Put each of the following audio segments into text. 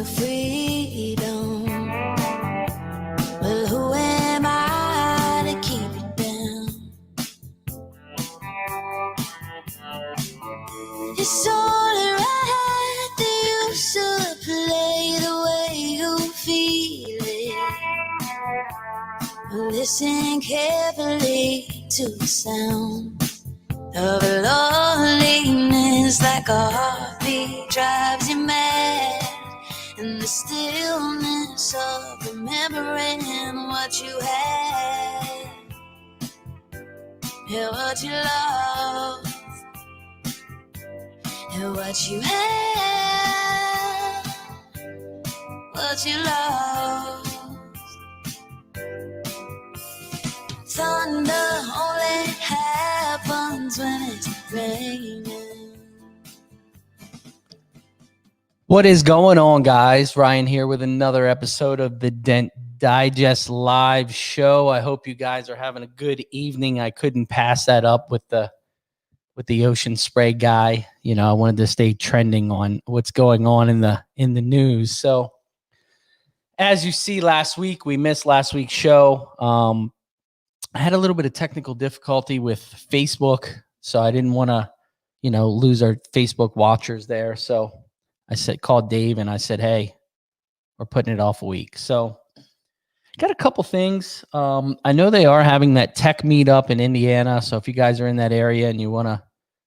freedom. Well, who am I to keep it down? It's only right that you should play the way you feel it. Listen carefully to the sound of loneliness, like a heartbeat drives you mad, and the stillness of remembering what you had and what you lost and what you had, what you lost. Thunder only happens when it's raining. What is going on, guys? Ryan here with another episode of the Dent Digest Live Show. I hope you guys are having a good evening. I couldn't pass that up with the ocean spray guy. You know, I wanted to stay trending on what's going on in the news. So, as you see, last week we missed last week's show. I had a little bit of technical difficulty with Facebook, so I didn't want to, lose our Facebook watchers there. So I called Dave and I said, hey, we're putting it off a week. So got a couple things. I know they are having that tech meetup in Indiana. So if you guys are in that area and you want to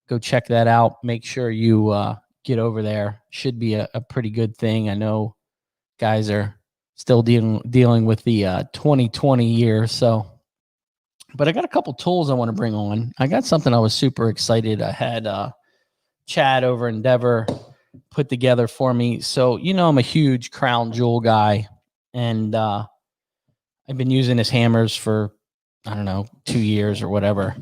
go check that out, make sure you get over there. Should be a pretty good thing. I know guys are still dealing with the 2020 year. But I got a couple tools I want to bring on. I got something I was super excited. I had Chad over Endeavor put together for me. So, I'm a huge crown jewel guy, and I've been using his hammers for, 2 years or whatever.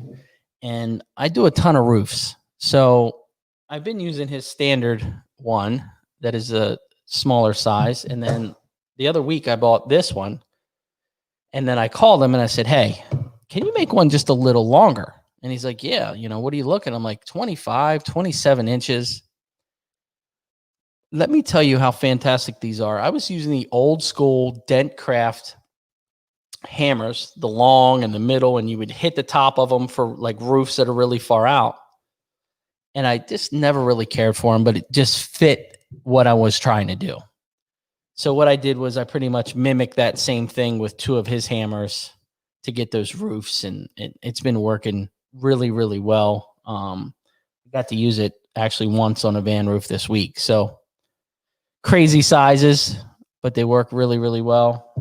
And I do a ton of roofs. So I've been using his standard one that is a smaller size. And then the other week I bought this one. And then I called him and I said, hey, can you make one just a little longer? And he's like, yeah, what are you looking? I'm like, 25, 27 inches. Let me tell you how fantastic these are. I was using the old school Dentcraft hammers, the long and the middle, and you would hit the top of them for like roofs that are really far out. And I just never really cared for them, but it just fit what I was trying to do. So what I did was I pretty much mimicked that same thing with two of his hammers to get those roofs, and it's been working really, really well. I got to use it actually once on a van roof this week. So crazy sizes, but they work really, really well.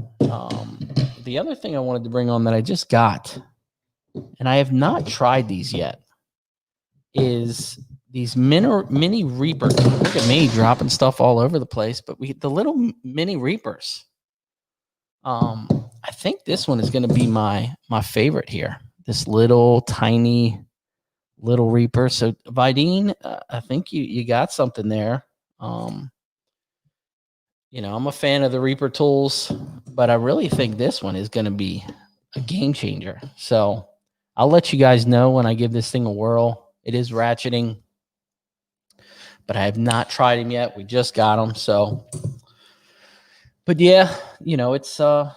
The other thing I wanted to bring on that I just got, and I have not tried these yet, is these mini reapers. Look at me dropping stuff all over the place, but the little mini reapers. I think this one is going to be my favorite here. This little tiny little reaper. So Vidine, I think you got something there. I'm a fan of the reaper tools, but I really think this one is going to be a game changer. So I'll let you guys know when I give this thing a whirl. It is ratcheting, but I have not tried them yet. We just got them. So, but yeah, it's, we'll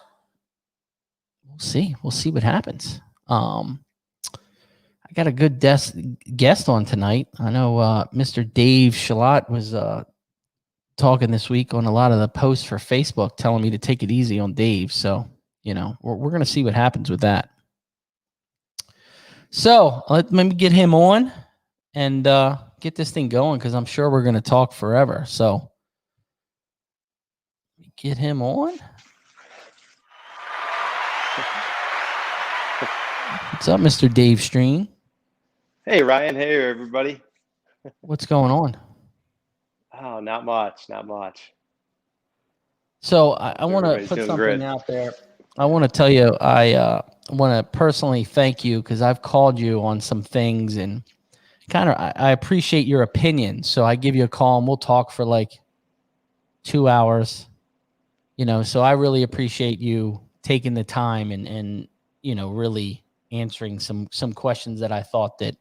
see what happens. I got a good guest on tonight. I know Mr. Dave Shutt was talking this week on a lot of the posts for Facebook, telling me to take it easy on Dave. So, we're going to see what happens with that. So let me get him on and get this thing going, because I'm sure we're going to talk forever. So get him on. What's up, Mr. Dave Stream? Hey, Ryan. Hey, everybody. What's going on? Oh, not much. So I want to put something out there. I want to tell you, I want to personally thank you, because I've called you on some things, and I appreciate your opinion. So I give you a call and we'll talk for like 2 hours, so I really appreciate you taking the time and really answering some questions that I thought that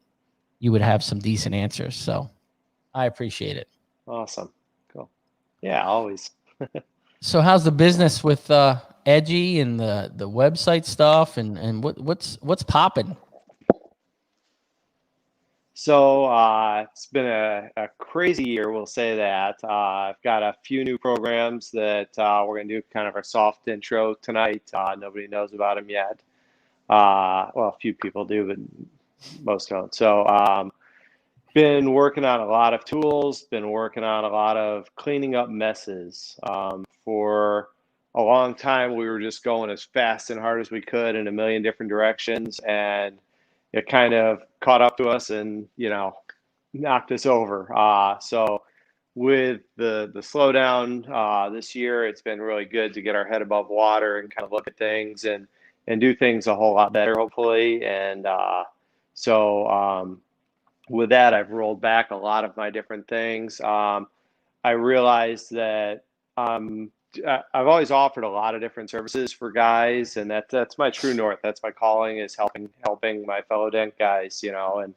you would have some decent answers. So I appreciate it. Awesome. Cool. Yeah, always. So how's the business with Edgy and the website stuff and what's popping? So it's been a crazy year, we'll say that. I've got a few new programs that we're going to do kind of our soft intro tonight. Nobody knows about them yet. Well, a few people do, but most don't. So been working on a lot of tools, been working on a lot of cleaning up messes. For a long time, we were just going as fast and hard as we could in a million different directions, and it kind of caught up to us and, knocked us over. So with the slowdown this year, it's been really good to get our head above water and kind of look at things and do things a whole lot better, hopefully. And so with that, I've rolled back a lot of my different things. I realized that I've always offered a lot of different services for guys, and that's my true north. That's my calling, is helping my fellow dent guys, and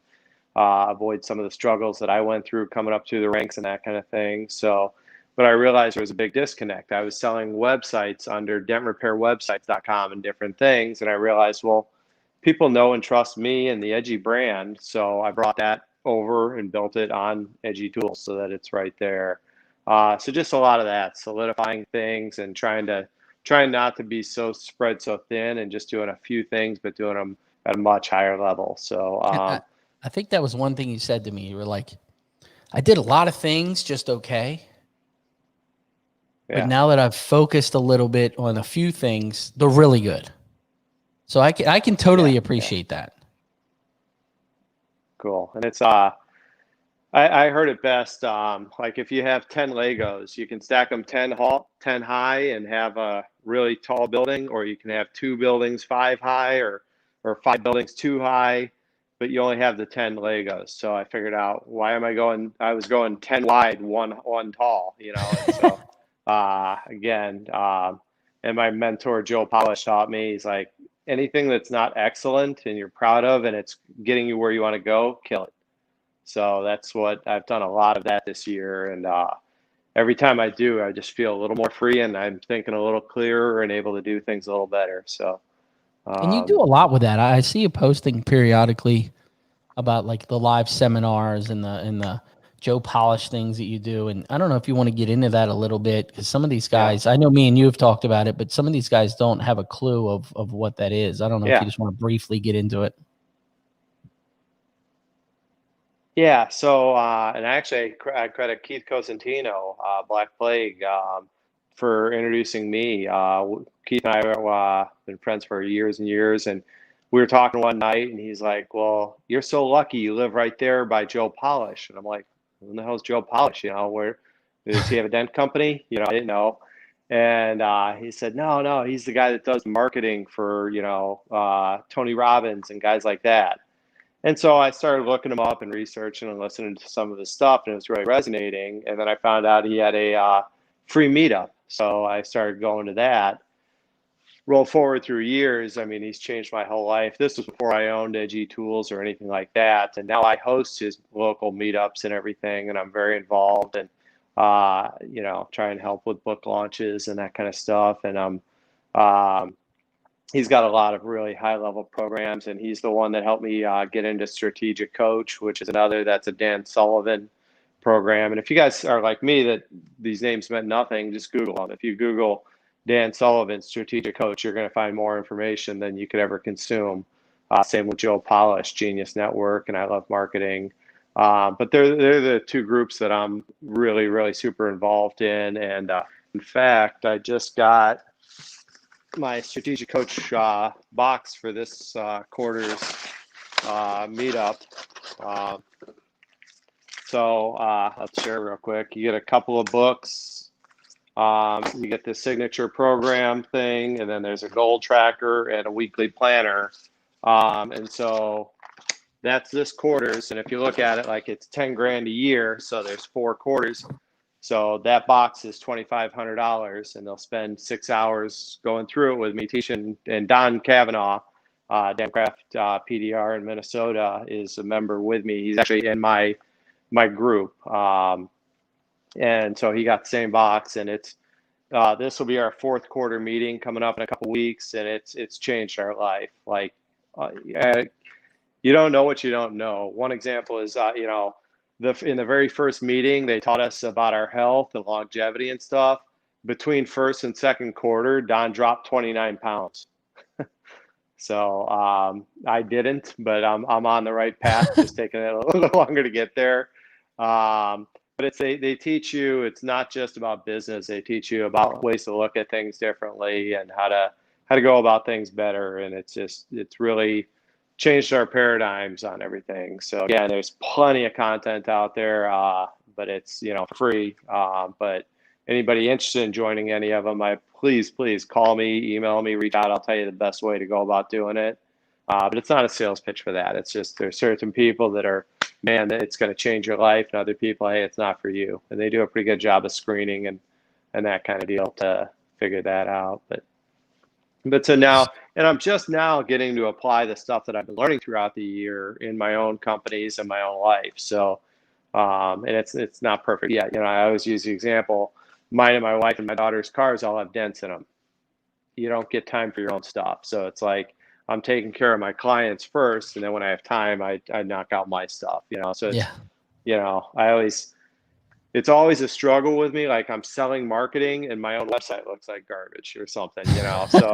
avoid some of the struggles that I went through coming up through the ranks and that kind of thing. So, but I realized there was a big disconnect. I was selling websites under dentrepairwebsites.com and different things, and I realized, well, people know and trust me and the Edgy brand, so I brought that over and built it on Edgy Tools so that it's right there. So just a lot of that, solidifying things and trying not to be so spread so thin and just doing a few things, but doing them at a much higher level. So I think that was one thing you said to me. You were like, I did a lot of things just okay. yeah. But now that I've focused a little bit on a few things, they're really good. So I can totally appreciate that. Cool. And it's I heard it best. Like if you have 10 Legos, you can stack them 10 high and have a really tall building, or you can have 2 buildings 5 high, or 5 buildings 2 high, but you only have the 10 Legos. So I figured out, I was going 10 wide, one tall, And so again, and my mentor Joe Polish taught me, he's like, anything that's not excellent and you're proud of and it's getting you where you want to go, kill it. So that's what I've done, a lot of that this year. And every time I do, I just feel a little more free and I'm thinking a little clearer and able to do things a little better. So, and you do a lot with that. I see you posting periodically about like the live seminars and the Joe Polish things that you do. And I don't know if you want to get into that a little bit, because some of these guys, I know me and you have talked about it, but some of these guys don't have a clue of what that is. I don't know if you just want to briefly get into it. Yeah. So, and actually, I credit Keith Cosentino, Black Plague, for introducing me. Keith and I have been friends for years and years, and we were talking one night, and he's like, "Well, you're so lucky. You live right there by Joe Polish." And I'm like, "Who the hell is Joe Polish? Where does he have a dent company?" I didn't know. And he said, "No, he's the guy that does marketing for Tony Robbins and guys like that." And so I started looking him up and researching and listening to some of his stuff, and it was really resonating. And then I found out he had a free meetup. So I started going to that. Roll forward through years, I mean, he's changed my whole life. This was before I owned Edgy Tools or anything like that. And now I host his local meetups and everything, and I'm very involved and, try and help with book launches and that kind of stuff. And he's got a lot of really high level programs, and he's the one that helped me get into Strategic Coach, which is that's a Dan Sullivan program. And if you guys are like me, that these names meant nothing, just Google them. If you Google Dan Sullivan Strategic Coach, you're going to find more information than you could ever consume. Same with Joe Polish, Genius Network, and I Love Marketing. But they're the two groups that I'm really, really super involved in. And in fact, I just got my Strategic Coach box for this quarter's meetup. So let's share real quick. You get a couple of books. You get the signature program thing, and then there's a goal tracker and a weekly planner. And so that's this quarter's. And if you look at it, like it's 10 grand a year, so there's 4 quarters. So that box is $2,500, and they'll spend 6 hours going through it with me teaching. And Don Kavanaugh, Demcraft PDR in Minnesota, is a member with me. He's actually in my group. And so he got the same box, and it's this will be our fourth quarter meeting coming up in a couple weeks, and it's changed our life. Like, you don't know what you don't know. One example is, in the very first meeting, they taught us about our health and longevity and stuff. Between first and second quarter, Don dropped 29 pounds. So I didn't, but I'm on the right path. Just taking it a little longer to get there. But they teach you, it's not just about business. They teach you about ways to look at things differently and how to go about things better. And it's really changed our paradigms on everything. So again, there's plenty of content out there, but it's free. But anybody interested in joining any of them, please call me, email me, reach out. I'll tell you the best way to go about doing it. But it's not a sales pitch for that. It's just there's certain people that are, man, it's going to change your life, and other people, hey, it's not for you. And they do a pretty good job of screening and that kind of deal to figure that out. But so now, and I'm just now getting to apply the stuff that I've been learning throughout the year in my own companies and my own life. So, and it's not perfect yet. I always use the example, mine and my wife and my daughter's cars all have dents in them. You don't get time for your own stuff. So it's like, I'm taking care of my clients first, and then when I have time, I knock out my stuff, So it's, it's always a struggle with me. Like, I'm selling marketing and my own website looks like garbage or something, So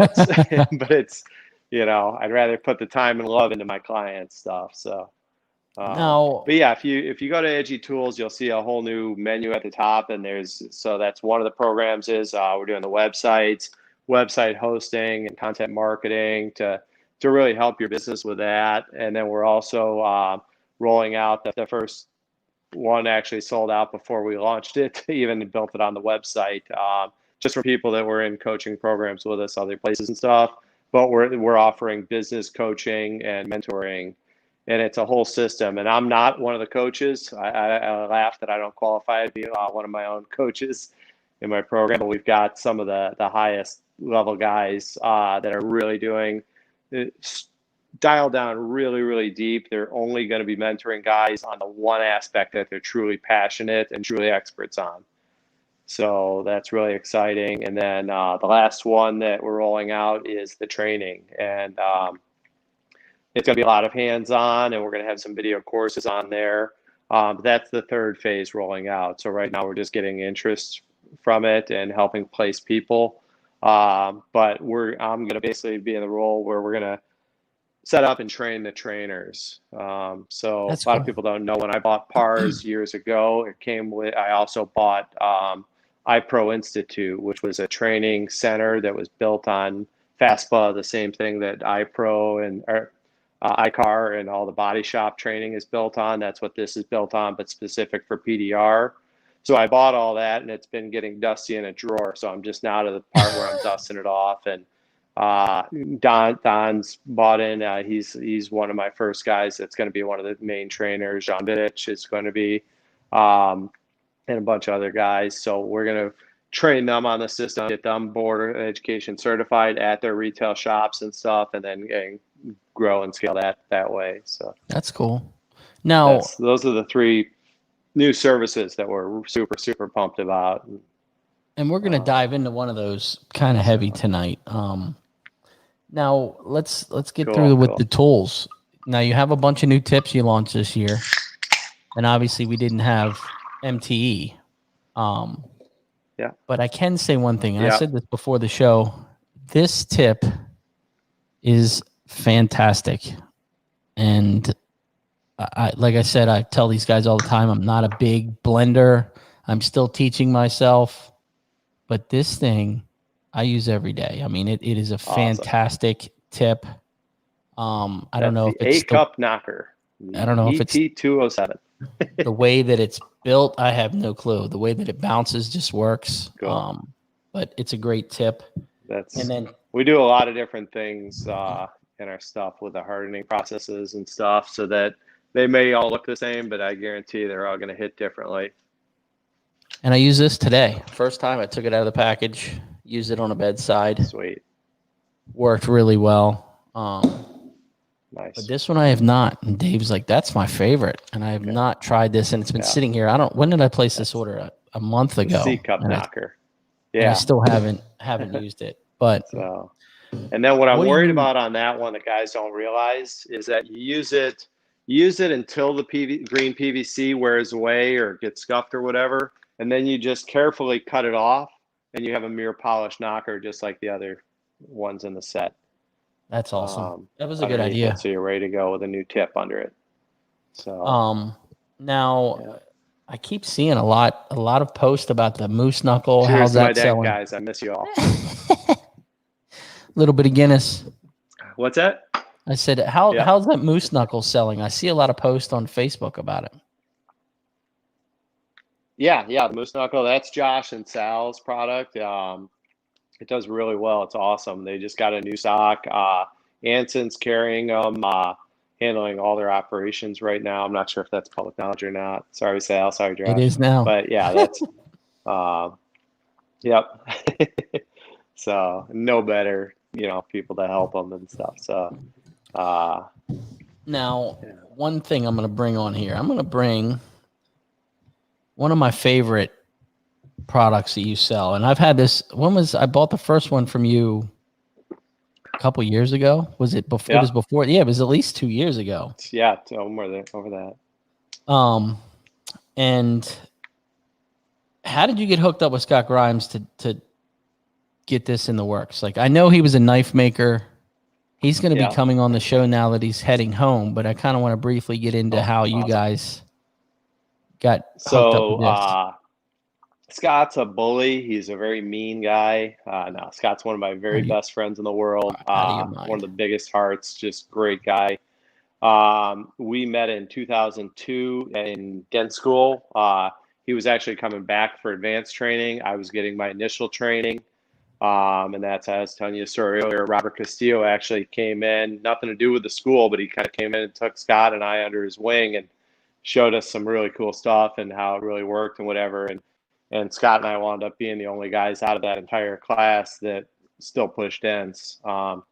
but it's, I'd rather put the time and love into my client stuff. So, but yeah, if you go to Edgy Tools, you'll see a whole new menu at the top, and that's one of the programs is we're doing the website hosting and content marketing to really help your business with that. And then we're also rolling out the first one actually sold out before we launched it, even built it on the website, just for people that were in coaching programs with us, other places and stuff. But we're offering business coaching and mentoring, and it's a whole system. And I'm not one of the coaches. I laugh that I don't qualify to be one of my own coaches in my program, but we've got some of the highest level guys that are really doing dialed down really, really deep. They're only going to be mentoring guys on the one aspect that they're truly passionate and truly experts on. So that's really exciting. And then the last one that we're rolling out is the training. And it's going to be a lot of hands-on, and we're going to have some video courses on there. That's the third phase rolling out. So right now we're just getting interest from it and helping place people. But I'm going to basically be in the role where we're going to set up and train the trainers. So that's a lot of people don't know, when I bought PARS years ago, I also bought iPro Institute, which was a training center that was built on FASPA, the same thing that iPro and iCar and all the body shop training is built on. That's what this is built on, but specific for PDR. So I bought all that, and it's been getting dusty in a drawer. So I'm just now to the part where I'm dusting it off. And Don's bought in. He's one of my first guys that's going to be one of the main trainers. John Vidich is going to be, and a bunch of other guys. So we're going to train them on the system, get them board education certified at their retail shops and stuff, and then grow and scale that way. So that's cool. Now, those are the three new services that we're super, super pumped about. And we're going to dive into one of those kind of heavy tonight. Now let's get through with the tools. Now you have a bunch of new tips you launched this year, and obviously we didn't have MTE. Yeah. But I can say one thing, and I said this before the show. This tip is fantastic, and like I said, I tell these guys all the time, I'm not a big blender. I'm still teaching myself, but this thing I use every day. I mean, it is a fantastic tip. I don't know if it's 8-cup knocker. I don't know if it's ET207. the way that it's built. I have no clue. The way that it bounces just works. Cool. But it's a great tip. And then we do a lot of different things in our stuff with the hardening processes and stuff, so that they may all look the same, but I guarantee they're all going to hit differently. And I use this today. First time I took it out of the package, used it on a bedside. Sweet. Worked really well. Nice. But this one I have not. And Dave's like, that's my favorite. And I have not tried this, and it's been sitting here. When did I place this order? A month ago. C-cup knocker. And I Yeah. still haven't used it. But So, and then what I'm What do you worried mean? about on that one that guys don't realize is that you use it until the green PVC wears away or gets scuffed or whatever, and then you just carefully cut it off, and you have a mirror polish knocker just like the other ones in the set. That's awesome. That was a good Underneath idea. it, so you're ready to go with a new tip under it. Now Yeah. I keep seeing a lot of posts about the moose knuckle. Cheers How's to my that dent selling? guys. I miss you all. Little bit of Guinness. What's that? I said, Yeah. how's that moose knuckle selling? I see a lot of posts on Facebook about it. Yeah, the moose knuckle. That's Josh and Sal's product. It does really well. It's awesome. They just got a new stock. Anson's carrying them, handling all their operations right now. I'm not sure if that's public knowledge or not. Sorry, Sal. Sorry, Josh. It is now. But yeah, that's yep. So no better, people to help them and stuff. So Now, one thing I'm going to bring on here. I'm going to bring one of my favorite products that you sell, and I've had this. I bought the first one from you a couple years ago. Was it before? Yeah. It was before. Yeah, it was at least 2 years ago. yeah, it's over that. And how did you get hooked up with Scott Grimes to get this in the works? Like, I know he was a knife maker. He's going to be coming on the show now that he's heading home, but I kind of want to briefly get into how you guys got hooked up with this. Scott's a bully. He's a very mean guy. No, Scott's one of my very best friends in the world. One of the biggest hearts, just great guy. We met in 2002 in dent school. He was actually coming back for advanced training. I was getting my initial training. And that's, I was telling you a story earlier, Robert Castillo actually came in, nothing to do with the school, but he kind of came in and took Scott and I under his wing and showed us some really cool stuff and how it really worked and whatever. And Scott and I wound up being the only guys out of that entire class that still pushed dents. So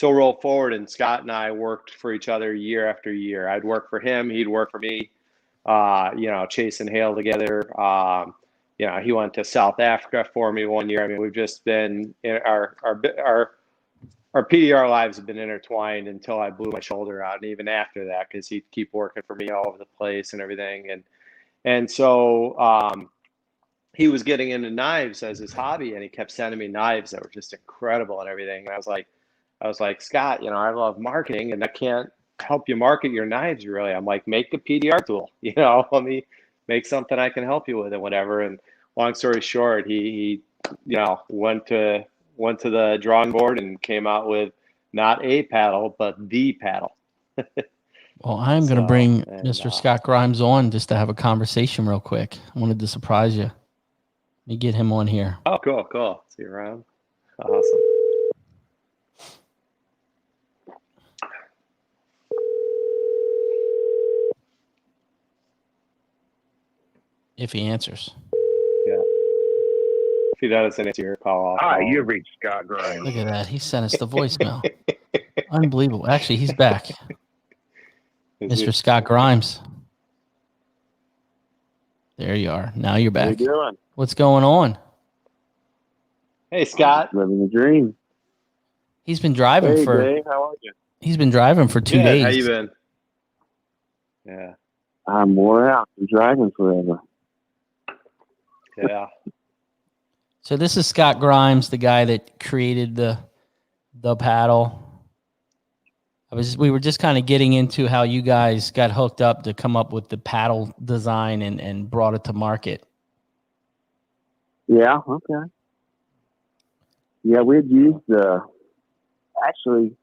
roll forward, and Scott and I worked for each other year after year. I'd work for him, he'd work for me, chasing hail together. He went to South Africa for me one year. I mean, we've just been our PDR lives have been intertwined until I blew my shoulder out, and even after that, because he'd keep working for me all over the place and everything. And so he was getting into knives as his hobby, and he kept sending me knives that were just incredible and everything. And I was like, Scott, I love marketing, and I can't help you market your knives really. I'm like, make a PDR tool, let me make something I can help you with and whatever. And long story short, he went to the drawing board and came out with not a paddle, but the paddle. Well, I'm going to bring Mr. Scott Grimes on just to have a conversation real quick. I wanted to surprise you. Let me get him on here. Oh, cool. See you around. Awesome. If he answers. Yeah. If he doesn't answer your call, Hi, you've reached Scott Grimes. Look at that. He sent us the voicemail. Unbelievable. Actually, he's back. Mr. Scott Grimes. There you are. Now you're back. How you doing? What's going on? Hey, Scott. Living the dream. He's been driving Hey, for Dave, how are you? He's been driving for 2 days. How you been? Yeah. I'm wore out. I'm driving forever. Yeah. So this is Scott Grimes, the guy that created the paddle. We were just kind of getting into how you guys got hooked up to come up with the paddle design and brought it to market. Yeah, okay. Yeah, we'd used actually,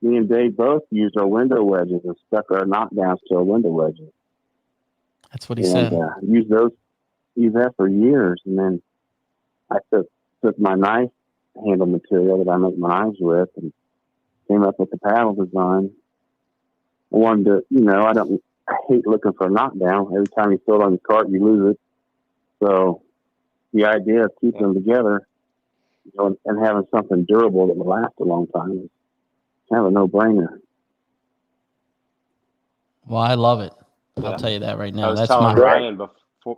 me and Dave both used our window wedges and stuck our knockdowns to our window wedges. That's what he said. Used that for years, and then I took my knife handle material that I make my knives with and came up with the paddle design. I wanted to, I hate looking for a knockdown. Every time you throw it on your cart, you lose it. So the idea of keeping them together, and having something durable that will last a long time is kind of a no-brainer. Well, I love it. I'll tell you that right now. I was telling Ryan before.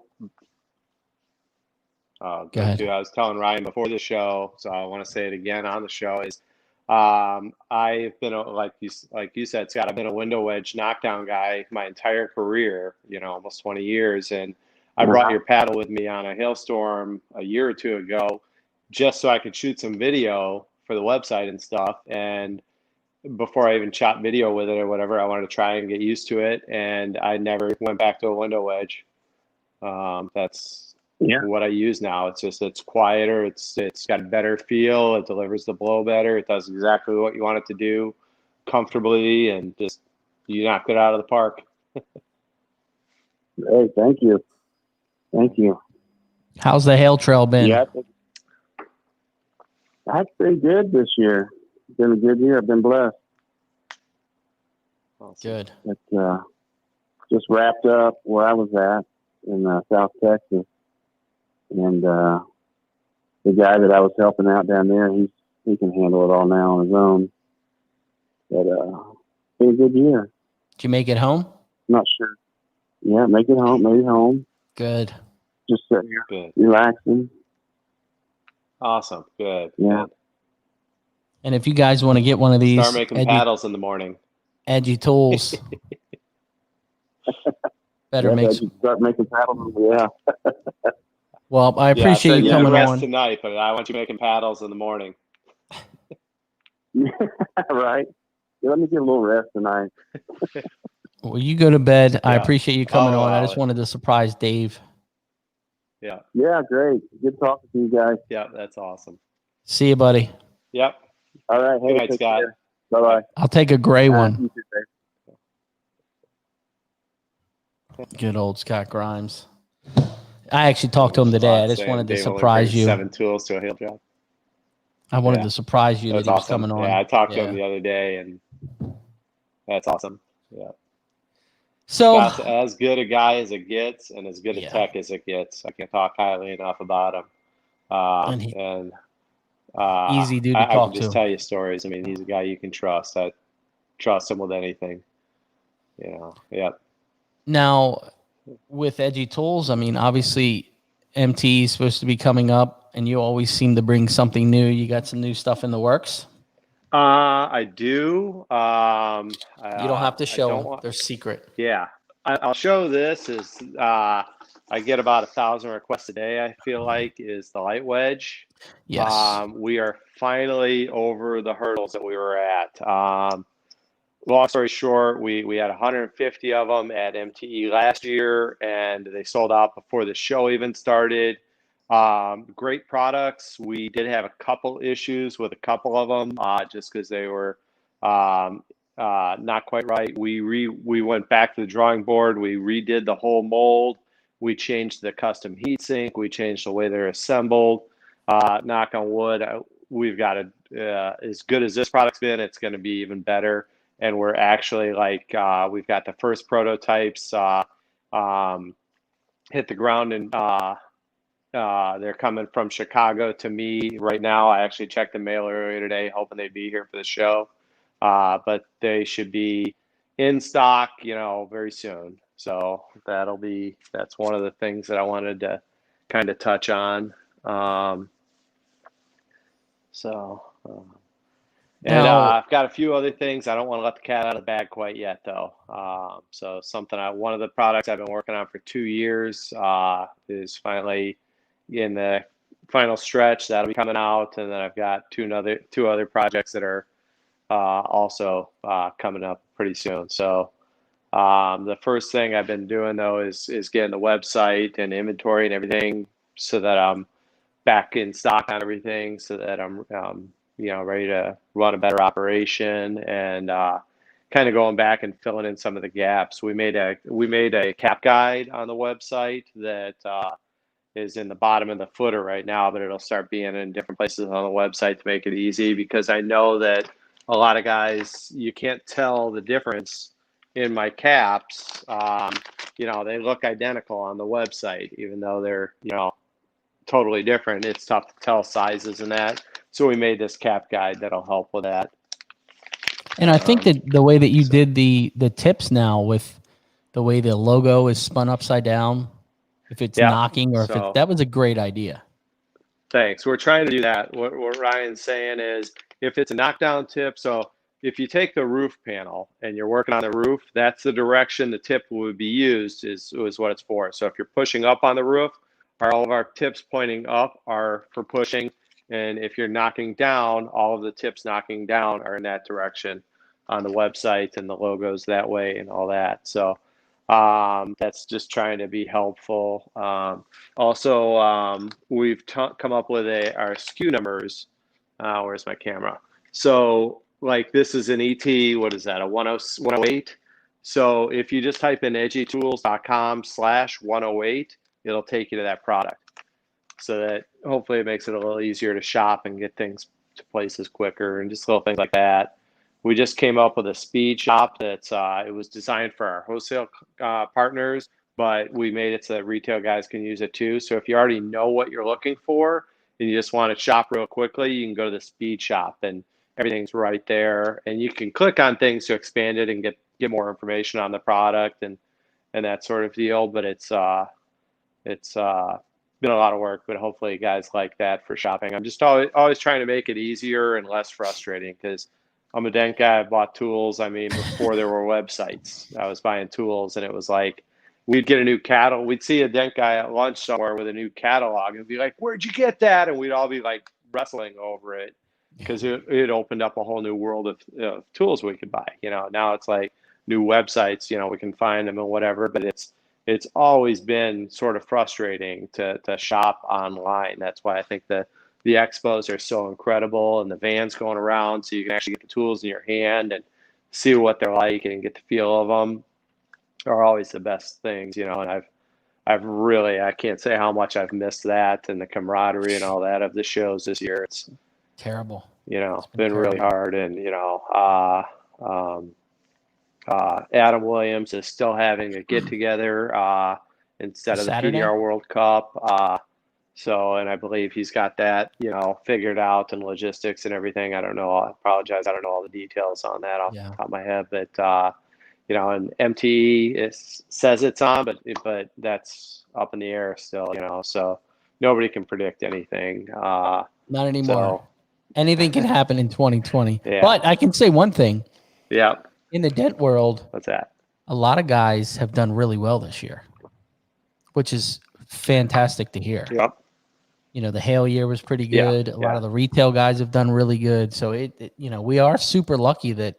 Go ahead. Dude, I was telling Ryan before the show, so I want to say it again on the show. Is I've been like you said, Scott. I've been a window wedge knockdown guy my entire career. Almost 20 years, and I brought your paddle with me on a hailstorm a year or two ago, just so I could shoot some video for the website and stuff. And before I even shot video with it or whatever, I wanted to try and get used to it, and I never went back to a window wedge. That's what I use now. It's quieter. It's got a better feel. It delivers the blow better. It does exactly what you want it to do comfortably, and just you knocked it out of the park. Hey, thank you. Thank you. How's the hail trail been? Yeah, that's been good this year. It's been a good year. I've been blessed. Awesome. Good. It's just wrapped up where I was at in South Texas. And the guy that I was helping out down there, he can handle it all now on his own. But it's been a good year. Did you make it home? Not sure. Yeah, make it home. Made it home. Good. Just sitting here, Good. relaxing. Awesome. Good. Yeah. Good. And if you guys want to get one of these Start making paddles in the morning. edgy tools, better make some. Start making paddles. Yeah. Well, I appreciate you can coming rest on. tonight, but I want you making paddles in the morning. Right. Yeah, let me get a little rest tonight. Well, you go to bed. I Yeah. appreciate you coming Oh, on. I wow. just wanted to surprise Dave. Yeah. Yeah, great. Good talking to you guys. Yeah, that's awesome. See you, buddy. Yep. All right. Hey, Good night, take Scott. care. Bye-bye. I'll take a gray one. You too, Dave. Good old Scott Grimes. I actually talked to him today. I just wanted to surprise you. 7 tools to a hail job. I wanted to surprise you that That's he was awesome. coming on. Yeah, I talked to him the other day, and that's awesome. Yeah. So Scott's as good a guy as it gets, and as good a Yeah. tech as it gets. I can't talk highly enough about him. And easy dude to I talk can just to. tell you stories. I mean, he's a guy you can trust. I trust him with anything. Yeah. Now, with Edgy Tools, I mean, obviously, MT is supposed to be coming up, and you always seem to bring something new. You got some new stuff in the works? I do. You don't have to show them. They're secret. Yeah. I'll show this. I get about 1,000 requests a day, I feel like, is the light wedge. Yes. We are finally over the hurdles that we were at. Long story short, we had 150 of them at MTE last year, and they sold out before the show even started. Great products. We did have a couple issues with a couple of them, just because they were not quite right. We went back to the drawing board. We redid the whole mold. We changed the custom heat sink. We changed the way they're assembled. Knock on wood, we've got as good as this product's been, it's going to be even better. And we're actually we've got the first prototypes hit the ground, and they're coming from Chicago to me right now. I actually checked the mail earlier today, hoping they'd be here for the show. But they should be in stock, very soon. So that's one of the things that I wanted to kind of touch on. I've got a few other things. I don't want to let the cat out of the bag quite yet, though. One of the products I've been working on for 2 years is finally in the final stretch. That'll be coming out, and then I've got two other projects that are also coming up pretty soon. So the first thing I've been doing, though, is getting the website and inventory and everything so that I'm back in stock on everything, so that I'm ready to run a better operation, and kind of going back and filling in some of the gaps. We made a cap guide on the website that is in the bottom of the footer right now, but it'll start being in different places on the website to make it easy, because I know that a lot of guys, you can't tell the difference in my caps. They look identical on the website, even though they're, totally different. It's tough to tell sizes and that. So we made this cap guide that'll help with that. And I think that the way that you did the tips now, with the way the logo is spun upside down, if it's knocking or that was a great idea. Thanks. We're trying to do that. What Ryan's saying is if it's a knockdown tip, so if you take the roof panel and you're working on the roof, that's the direction the tip would be used is what it's for. So if you're pushing up on the roof, all of our tips pointing up are for pushing. And if you're knocking down, all of the tips knocking down are in that direction on the website, and the logos that way and all that. So that's just trying to be helpful. Also, we've come up with our SKU numbers. Where's my camera? So like this is an ET, what is that, a 108? So if you just type in edgytools.com/108, it'll take you to that product. So that hopefully it makes it a little easier to shop and get things to places quicker and just little things like that. We just came up with a speed shop that's it was designed for our wholesale partners, but we made it so that retail guys can use it too. So if you already know what you're looking for and you just want to shop real quickly, you can go to the speed shop and everything's right there. And you can click on things to expand it and get more information on the product and that sort of deal. But it's been a lot of work, but hopefully guys like that for shopping. I'm just always trying to make it easier and less frustrating because I'm a dent guy. I bought tools. I mean, before there were websites, I was buying tools, and it was like we'd get a new catalog. We'd see a dent guy at lunch somewhere with a new catalog and be like, "Where'd you get that?" And we'd all be like wrestling over it because it opened up a whole new world of tools we could buy. Now it's like new websites. We can find them and whatever, but it's always been sort of frustrating to shop online. That's why I think the expos are so incredible and the vans going around so you can actually get the tools in your hand and see what they're like and get the feel of them are always the best things, and I've really, I can't say how much I've missed that and the camaraderie and all that of the shows this year. It's terrible. It's been really hard. And, Adam Williams is still having a get together instead of Saturday? the PDR World Cup. So, and I believe he's got that, figured out and logistics and everything. I don't know. I apologize. I don't know all the details on that off the top of my head, but, and MTE says it's on, but that's up in the air still, so nobody can predict anything. Not anymore. So, anything can happen in 2020, Yeah. But I can say one thing. Yeah. In the dent world, What's that? a lot of guys have done really well this year, which is fantastic to hear. Yep. The hail year was pretty good. A lot of the retail guys have done really good. So we are super lucky that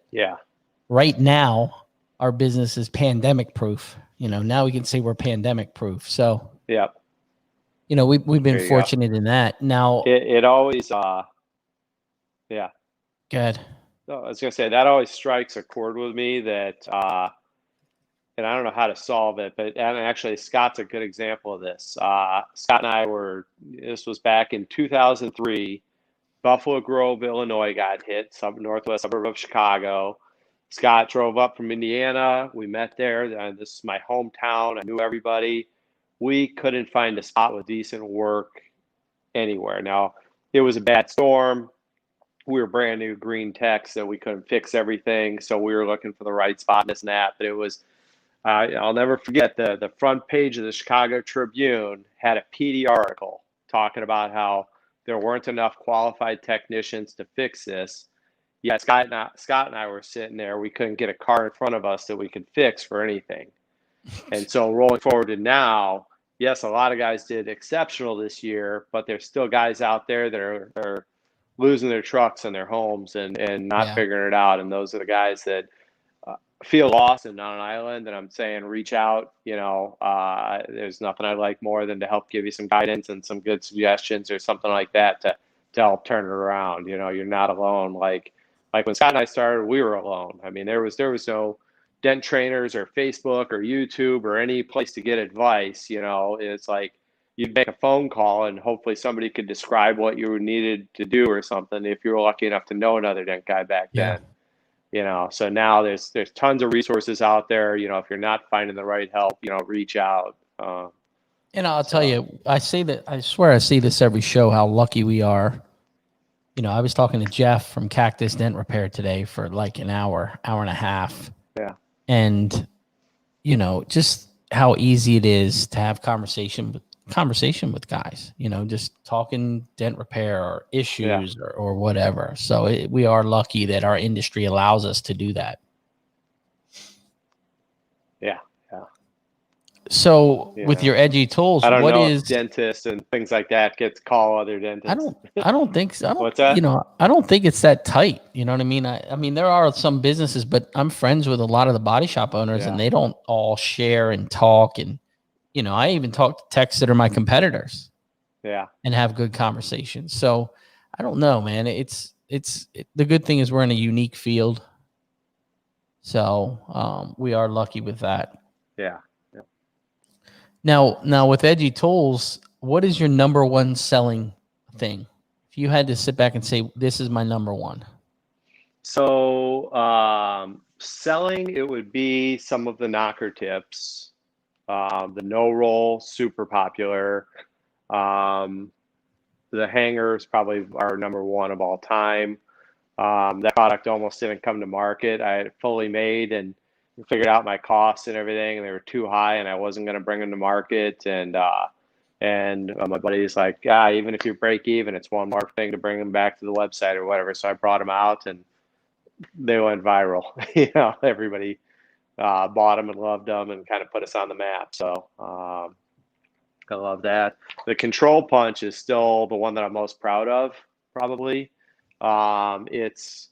right now our business is pandemic proof. Now we can say we're pandemic proof. So we've been fortunate in that. Now it always good. So I was gonna say that always strikes a chord with me that and I don't know how to solve it, but and actually Scott's a good example of this. Scott and I this was back in 2003. Buffalo Grove, Illinois got hit, northwest suburb of Chicago. Scott drove up from Indiana. We met there. This is my hometown. I knew everybody. We couldn't find a spot with decent work anywhere. Now, it was a bad storm. We were brand new green tech, so we couldn't fix everything. So we were looking for the right spot and this and that. But it was, I'll never forget the front page of the Chicago Tribune had a PD article talking about how there weren't enough qualified technicians to fix this. Yeah, Scott and I were sitting there. We couldn't get a car in front of us that we could fix for anything. And so rolling forward to now, yes, a lot of guys did exceptional this year, but there's still guys out there that are losing their trucks and their homes and not figuring it out. And those are the guys that feel lost and on an island. And I'm saying, reach out. There's nothing I like more than to help give you some guidance and some good suggestions or something like that to help turn it around. You're not alone. Like when Scott and I started, we were alone. I mean, there was no dent trainers or Facebook or YouTube or any place to get advice. It's like you'd make a phone call and hopefully somebody could describe what you needed to do or something if you were lucky enough to know another dent guy back then. So now there's tons of resources out there. If you're not finding the right help, reach out. And I'll tell you, I swear I see this every show, how lucky we are. I was talking to Jeff from Cactus Dent Repair today for like an hour and a half. Yeah. And, just how easy it is to have conversation with conversation with guys, just talking dent repair or issues or whatever. So we are lucky that our industry allows us to do that. Yeah. So with your edgy tools, I don't what know is if dentists and things like that get to call other dentists. I don't think so. What's that? I don't think it's that tight. You know what I mean? I mean, there are some businesses, but I'm friends with a lot of the body shop owners and they don't all share and talk. And, I even talk to techs that are my competitors and have good conversations. So I don't know, man. The good thing is we're in a unique field. So we are lucky with that. Yeah. Now with edgy tools, what is your number one selling thing? If you had to sit back and say, this is my number one. So selling, it would be some of the knocker tips. The no roll, super popular. The hanger is probably our number one of all time. That product almost didn't come to market. I had it fully made and figured out my costs and everything, and they were too high, and I wasn't going to bring them to market. And my buddy's like, even if you break even, it's one more thing to bring them back to the website or whatever. So I brought them out, and they went viral. Everybody bought them and loved them, and kind of put us on the map. So I love that. The control punch is still the one that I'm most proud of, probably. It's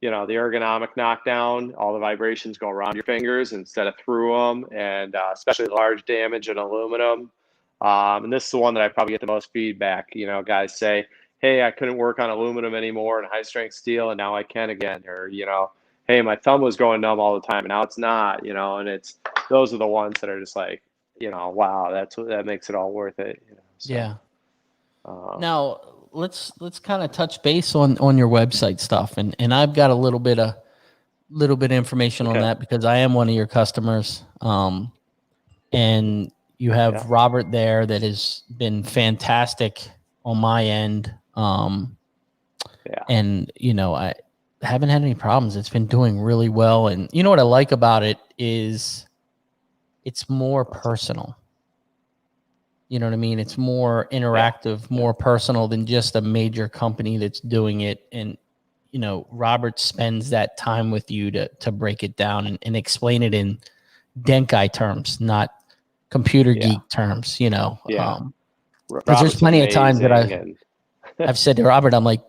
the ergonomic knockdown, all the vibrations go around your fingers instead of through them, and especially large damage in aluminum. And this is the one that I probably get the most feedback. Guys say, hey, I couldn't work on aluminum anymore and high strength steel, and now I can again. Or, hey, my thumb was going numb all the time and now it's not, and those are the ones that are just like, wow, that makes it all worth it. So, yeah. Now let's kind of touch base on your website stuff. And I've got a little bit of information on that because I am one of your customers. And you have Robert there that has been fantastic on my end. And I haven't had any problems. It's been doing really well. And what I like about it is it's more personal. You know what I mean? It's more interactive, more personal than just a major company that's doing it. And, Robert spends that time with you to break it down and explain it in dent guy terms, not computer geek terms, because there's plenty of times that I've said to Robert, I'm like,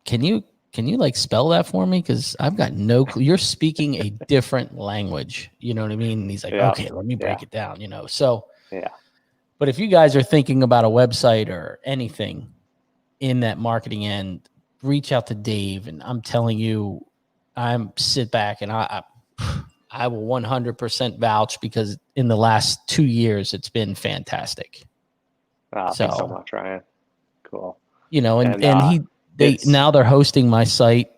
can you like spell that for me? Cause I've got no clue. You're speaking a different language. You know what I mean? And he's like, okay, let me break it down, so. But if you guys are thinking about a website or anything in that marketing end, reach out to Dave. And I'm telling you, sit back and I will 100% vouch because in the last 2 years, it's been fantastic. Thanks so much, Ryan. Cool. And now they're hosting my site,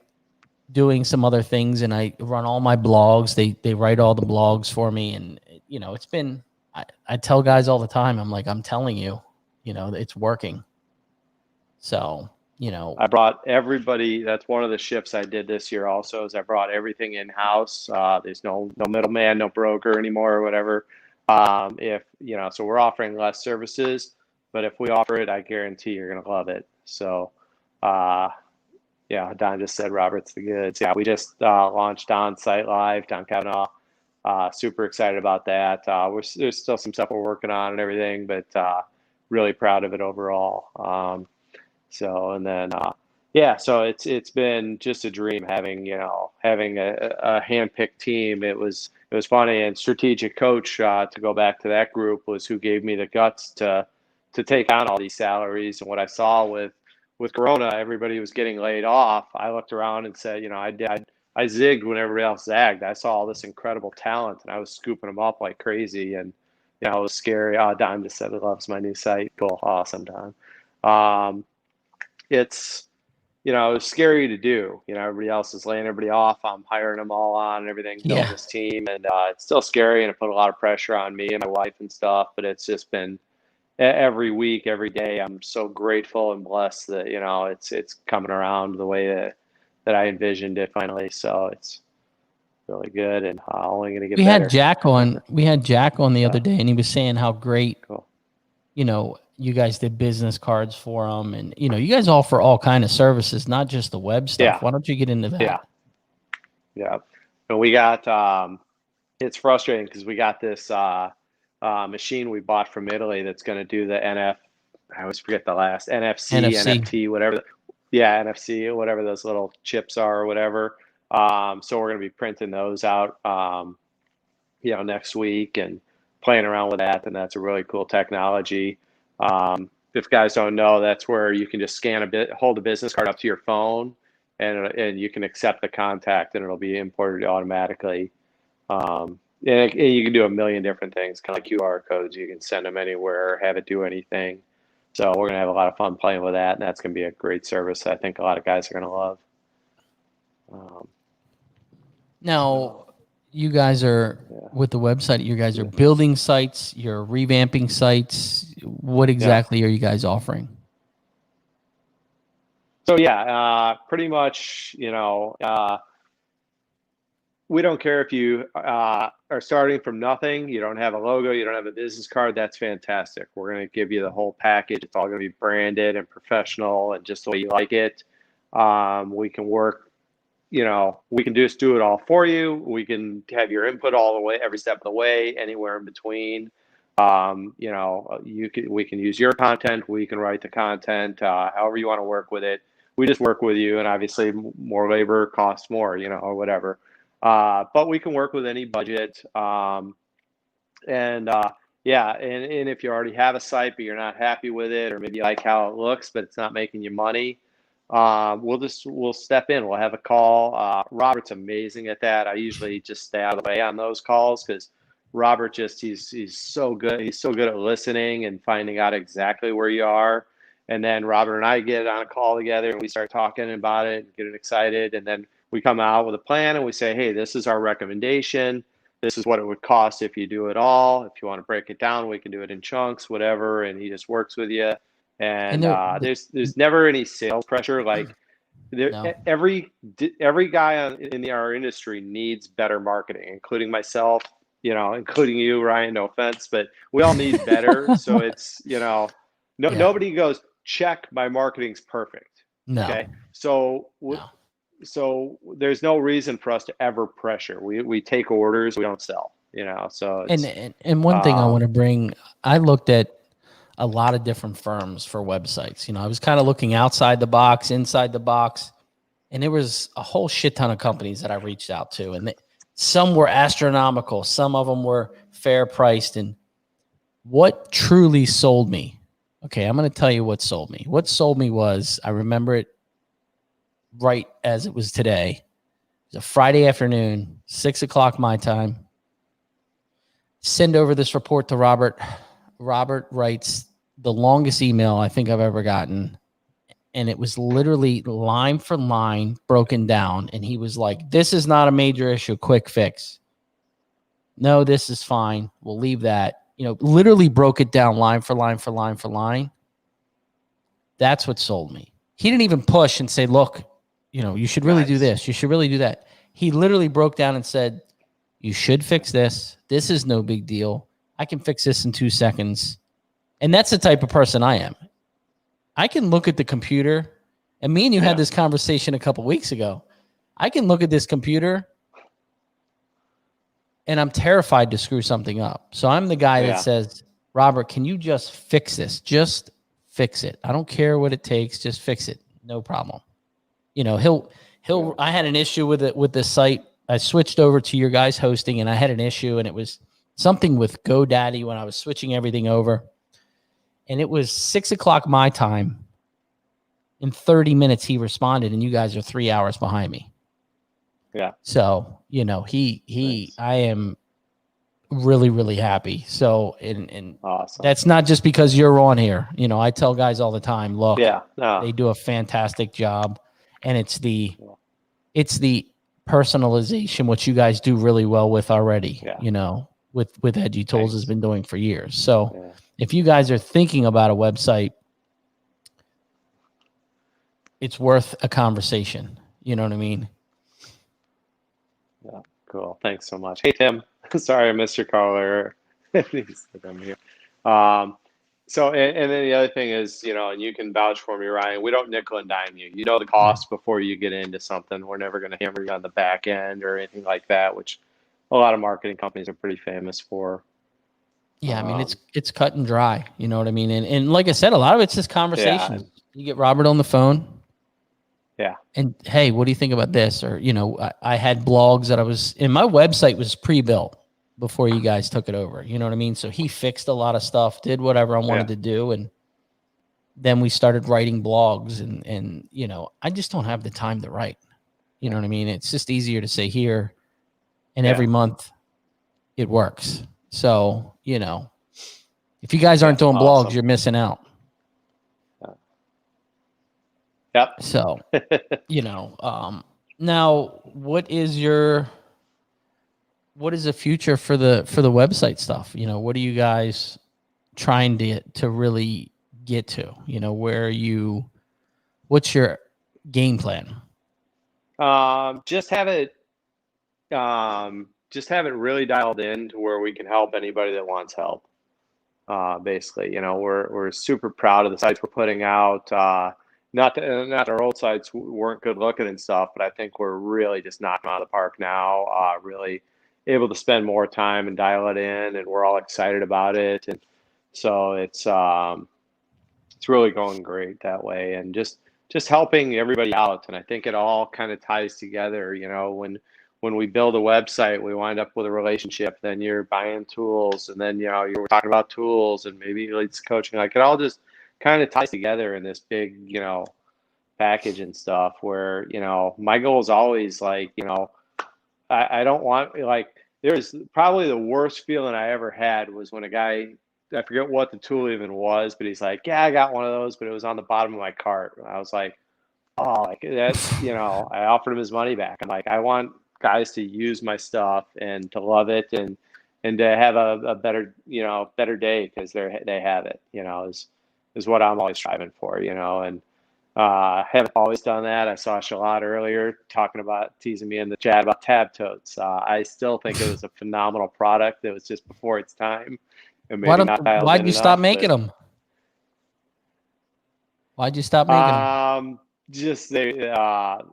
doing some other things, and I run all my blogs. They write all the blogs for me, and it's been. I tell guys all the time, I'm like, I'm telling you, it's working. So, I brought everybody. That's one of the shifts I did this year also is I brought everything in-house. There's no middleman, no broker anymore or whatever. So we're offering less services, but if we offer it, I guarantee you're going to love it. So, Don just said Robert's the goods. Yeah, we just launched On Site Live, Don Kavanaugh. Super excited about that. There's still some stuff we're working on and everything, but really proud of it overall. So it's been just a dream having a hand-picked team. It was funny, and strategic coach, to go back to that group, was who gave me the guts to take on all these salaries. And what I saw with Corona, everybody was getting laid off. I looked around and said, I zigged when everybody else zagged. I saw all this incredible talent, and I was scooping them up like crazy. And it was scary. Don just said he loves my new site. Cool, awesome, Don. It's it was scary to do. Everybody else is laying everybody off. I'm hiring them all on and everything, building this team, and it's still scary, and it put a lot of pressure on me and my wife and stuff. But it's just been every week, every day. I'm so grateful and blessed that it's coming around the way that I envisioned it finally. So it's really good, and only going to get better. We had Jack on the other day, and he was saying how great you guys did business cards for them, and you guys offer all kind of services, not just the web stuff. Yeah. Why don't you get into that? Yeah. And we got, it's frustrating because we got this machine we bought from Italy that's going to do the I always forget the last NFC. NFT, whatever. Yeah, NFC, whatever those little chips are or whatever. So we're going to be printing those out, next week and playing around with that. And that's a really cool technology. If guys don't know, that's where you can just hold a business card up to your phone, and you can accept the contact, and it'll be imported automatically. And you can do a million different things, kind of like QR codes. You can send them anywhere, have it do anything. So we're going to have a lot of fun playing with that, and that's going to be a great service I think a lot of guys are going to love. Now, you guys are, with the website, you guys are building sites, you're revamping sites. What exactly are you guys offering? So, pretty much, we don't care if you are starting from nothing. You don't have a logo. You don't have a business card. That's fantastic. We're going to give you the whole package. It's all going to be branded and professional and just the way you like it. We can work, we can just do it all for you. We can have your input all the way, every step of the way, anywhere in between. We can use your content. We can write the content, however you want to work with it. We just work with you, and obviously more labor costs more, or whatever. But we can work with any budget. And if you already have a site, but you're not happy with it, or maybe you like how it looks, but it's not making you money, we'll step in. We'll have a call. Robert's amazing at that. I usually just stay out of the way on those calls because Robert he's so good. He's so good at listening and finding out exactly where you are. And then Robert and I get on a call together and we start talking about it and getting excited. And then we come out with a plan and we say, hey, this is our recommendation. This is what it would cost if you do it all. If you want to break it down, we can do it in chunks, whatever. And he just works with you. And there's never any sales pressure. Like every guy in our industry needs better marketing, including myself, including you, Ryan, no offense, but we all need better. So it's, nobody goes, check, my marketing's perfect. No. Okay. So there's no reason for us to ever pressure. We take orders, we don't sell, so it's, and one thing I want to bring, I looked at a lot of different firms for websites. I was kind of looking outside the box, inside the box, and there was a whole shit ton of companies that I reached out to, and some were astronomical. Some of them were fair priced. And what truly sold me, okay, I'm going to tell you what sold me. What sold me was, I remember it right as it was today. It was a Friday afternoon, 6:00 my time. Send over this report to Robert. Robert writes the longest email I think I've ever gotten. And it was literally line for line broken down. And he was like, this is not a major issue. Quick fix. No, this is fine. We'll leave that. Literally broke it down line for line for line for line. That's what sold me. He didn't even push and say, look, you should really do this. You should really do that. He literally broke down and said, you should fix this. This is no big deal. I can fix this in 2 seconds. And that's the type of person I am. I can look at the computer, and me and you had this conversation a couple weeks ago. I can look at this computer, and I'm terrified to screw something up. So I'm the guy that says, Robert, can you just fix this? Just fix it. I don't care what it takes. Just fix it. No problem. I had an issue with it, with the site. I switched over to your guys' hosting, and I had an issue, and it was something with GoDaddy when I was switching everything over. And it was 6:00 my time. In 30 minutes, he responded, and you guys are 3 hours behind me. Yeah. So, nice. I am really, really happy. So, and awesome. That's not just because you're on here. I tell guys all the time, look, they do a fantastic job, and it's the personalization, which you guys do really well with already, with Edgy Tools has been doing for years. So if you guys are thinking about a website, it's worth a conversation. You know what I mean? Yeah, cool. Thanks so much. Hey, Tim. Sorry I missed your call earlier. I'm here. So, and then the other thing is, and you can vouch for me, Ryan, we don't nickel and dime you. You know the cost before you get into something. We're never going to hammer you on the back end or anything like that, which a lot of marketing companies are pretty famous for. Yeah, I mean, it's cut and dry. You know what I mean? And like I said, a lot of it's just conversation. Yeah. You get Robert on the phone. Yeah. And hey, what do you think about this? Or, I had blogs that and my website was pre-built before you guys took it over. You know what I mean? So he fixed a lot of stuff, did whatever I wanted to do. And then we started writing blogs and, I just don't have the time to write. You know what I mean? It's just easier to say here and every month it works. So, if you guys aren't doing blogs, you're missing out. Yep. So, now what is the future for the website stuff? What are you guys trying to really get to? What's your game plan? Just have it really dialed in to where we can help anybody that wants help. Basically, we're super proud of the sites we're putting out. Not our old sites weren't good looking and stuff, but I think we're really just knocking out of the park now. Really able to spend more time and dial it in, and we're all excited about it. And so it's really going great that way, and just helping everybody out. And I think it all kind of ties together. When we build a website, we wind up with a relationship. Then you're buying tools, and then you're talking about tools, and maybe leads coaching. Like it all just kind of ties together in this big, package and stuff where, my goal is always like, I don't want, like, there's probably the worst feeling I ever had was when a guy, I forget what the tool even was, but he's like, yeah, I got one of those, but it was on the bottom of my cart. And I was like, oh, like that's, I offered him his money back. I'm like, I want guys to use my stuff and to love it and to have a better, better day because they have it, is what I'm always striving for, and haven't always done that. I saw Shutt earlier teasing me in the chat about tab totes. I still think it was a phenomenal product. It was just before its time. And maybe why'd you stop making them? Why'd you stop making them?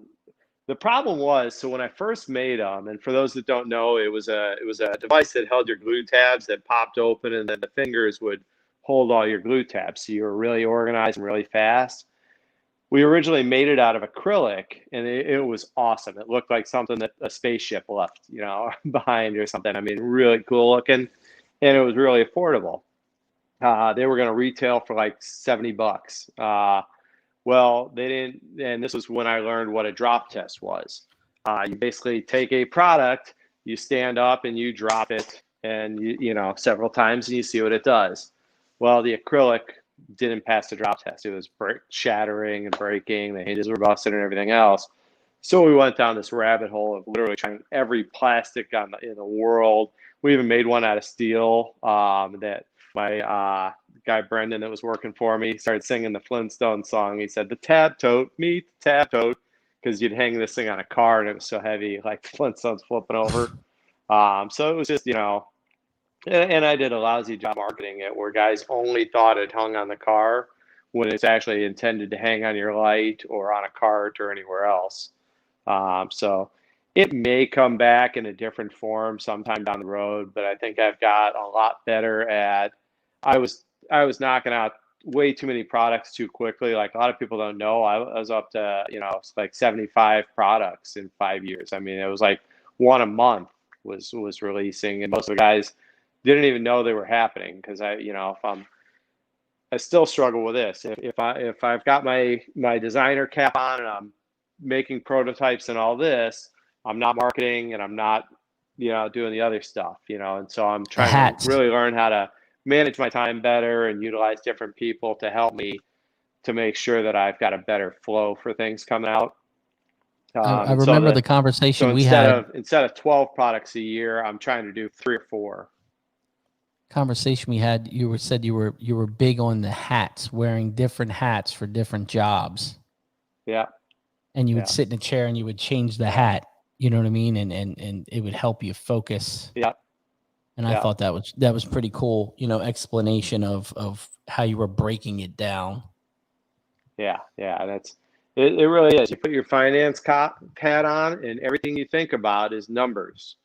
The problem was, so when I first made them, and for those that don't know, it was a device that held your glue tabs that popped open, and then the fingers would hold all your glue tabs. So you were really organized and really fast. We originally made it out of acrylic, and it was awesome. It looked like something that a spaceship left, behind or something. I mean, really cool looking, and it was really affordable. They were going to retail for like $70. Well, they didn't, and this was when I learned what a drop test was. You basically take a product, you stand up and you drop it, and several times, and you see what it does. Well, the acrylic didn't pass the drop test. It was shattering and breaking. The hinges were busted and everything else. So we went down this rabbit hole of literally trying every plastic in the world. We even made one out of steel that my guy Brendan that was working for me started singing the Flintstone song. He said, "The tab tote, meet the tab tote," because you'd hang this thing on a car and it was so heavy, like the Flintstones flipping over. So it was just, and I did a lousy job marketing it where guys only thought it hung on the car when it's actually intended to hang on your light or on a cart or anywhere else. So it may come back in a different form sometime down the road, but I think I've got a lot better at, I was knocking out way too many products too quickly. Like a lot of people don't know, I was up to, like 75 products in 5 years. I mean, it was like one a month was releasing, and most of the guys didn't even know they were happening because I still struggle with this. If I've got my designer cap on and I'm making prototypes and all this, I'm not marketing and I'm not, doing the other stuff, and so I'm trying to really learn how to manage my time better and utilize different people to help me to make sure that I've got a better flow for things coming out. I remember the conversation we had. Instead of 12 products a year, I'm trying to do 3 or 4. Conversation we had, you said you were big on the hats, wearing different hats for different jobs. Yeah. And you would sit in a chair and you would change the hat, you know what I mean? And it would help you focus. Yeah. And I thought that was pretty cool, explanation of how you were breaking it down. Yeah. That's it really is. You put your finance hat on, and everything you think about is numbers.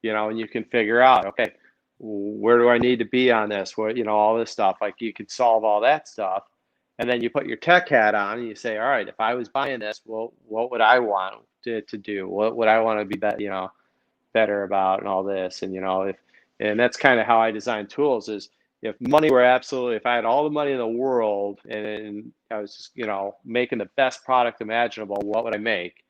And you can figure out, okay, where do I need to be on this? All this stuff. Like you could solve all that stuff. And then you put your tech hat on and you say, all right, if I was buying this, well, what would I want to do? What would I want to be better about and all this? And, and that's kind of how I design tools is if I had all the money in the world and I was just, making the best product imaginable, what would I make?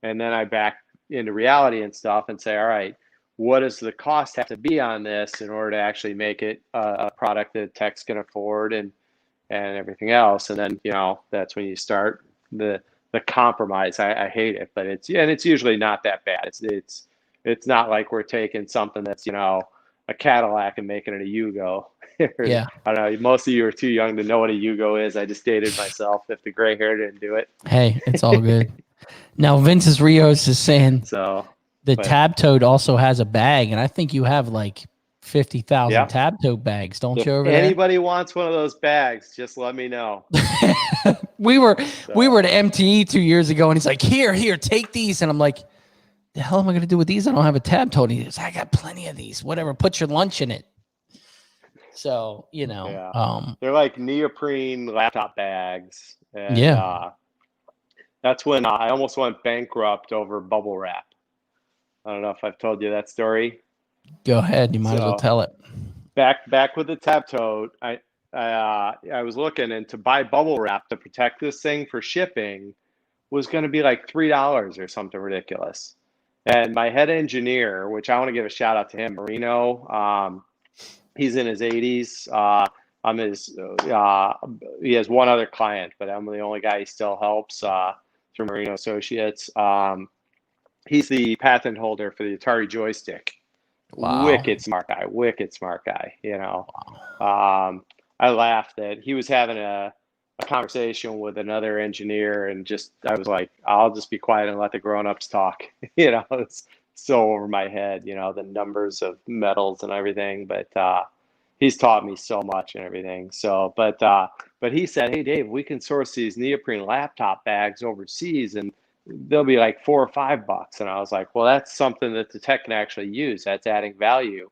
And then I back into reality and stuff and say, all right, what does the cost have to be on this in order to actually make it a product that techs can afford and everything else? And then, that's when you start the compromise. I hate it, but it's usually not that bad. It's not like we're taking something that's, a Cadillac and making it a Yugo. Yeah. I don't know. Most of you are too young to know what a Yugo is. I just dated myself if the gray hair didn't do it. Hey, it's all good. Now, Vince's Rios is saying tab tote also has a bag, and I think you have like 50,000 tab tote bags, don't you? Over anybody wants one of those bags, just let me know. we were at MTE 2 years ago, and he's like, here, take these, and I'm like, the hell am I going to do with these? I don't have a tab tote. He goes, I got plenty of these. Whatever, put your lunch in it. So they're like neoprene laptop bags. And, that's when I almost went bankrupt over bubble wrap. I don't know if I've told you that story. Go ahead. You might as well tell it. Back with the tab tote, I was looking, and to buy bubble wrap to protect this thing for shipping was going to be like $3 or something ridiculous. And my head engineer, which I want to give a shout out to him, Marino, he's in his 80s. He has one other client, but I'm the only guy he still helps through Marino Associates. He's the patent holder for the Atari joystick. Wow. Wicked smart guy. I laughed that he was having a conversation with another engineer, and I was like, I'll just be quiet and let the grown-ups talk. It's so over my head, the numbers of metals and everything, but he's taught me so much and everything. So, but he said, hey, Dave, we can source these neoprene laptop bags overseas, and they'll be like $4 or $5. And I was like, well, that's something that the tech can actually use. That's adding value.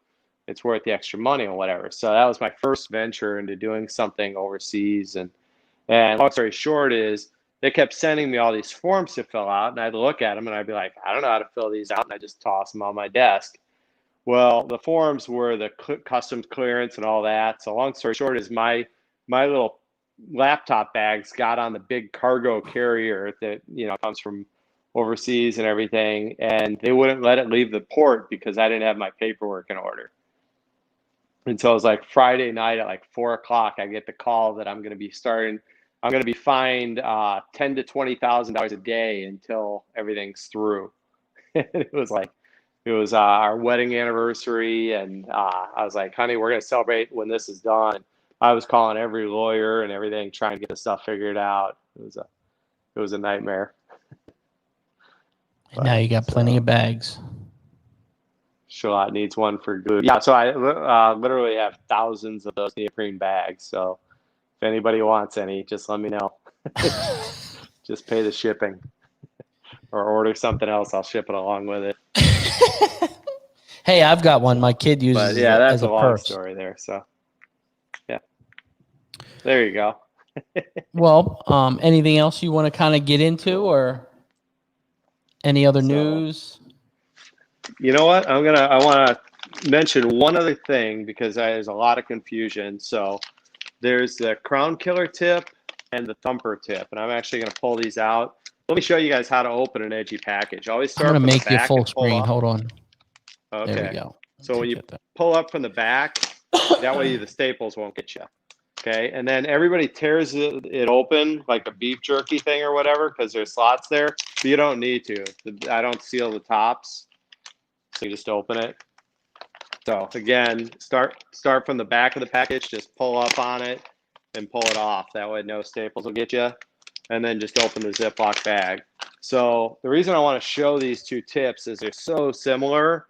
It's worth the extra money or whatever. So that was my first venture into doing something overseas. And long story short is they kept sending me all these forms to fill out, and I'd look at them and I'd be like, I don't know how to fill these out. And I just toss them on my desk. Well, the forms were the customs clearance and all that. So long story short is my little laptop bags got on the big cargo carrier that comes from overseas and everything, and they wouldn't let it leave the port because I didn't have my paperwork in order. And so it was like Friday night at like 4 o'clock, I get the call that I'm going to be fined $10,000 to $20,000 a day until everything's through. It was our wedding anniversary, and I was like, honey, we're going to celebrate when this is done. I was calling every lawyer and everything, trying to get the stuff figured out. It was a nightmare. And now you got plenty of bags. Charlotte needs one for glue. Yeah, so I literally have thousands of those neoprene bags. So if anybody wants any, just let me know. Just pay the shipping. Or order something else. I'll ship it along with it. Hey, I've got one. My kid uses it as a long purse. Story there. So, yeah. There you go. Well, anything else you want to kind of get into, or any other news? You know what? I want to mention one other thing because there's a lot of confusion. So there's the crown killer tip and the thumper tip, and I'm actually going to pull these out. Let me show you guys how to open an edgy package. Always start. I'm going to make you full screen. Hold on. Okay. There we go. So when you pull up from the back, that way the staples won't get you. Okay. And then everybody tears it open like a beef jerky thing or whatever because there's slots there. But you don't need to. I don't seal the tops. So you just open it. So again, start from the back of the package. Just pull up on it and pull it off. That way no staples will get you. And then just open the Ziploc bag. So the reason I want to show these two tips is they're so similar,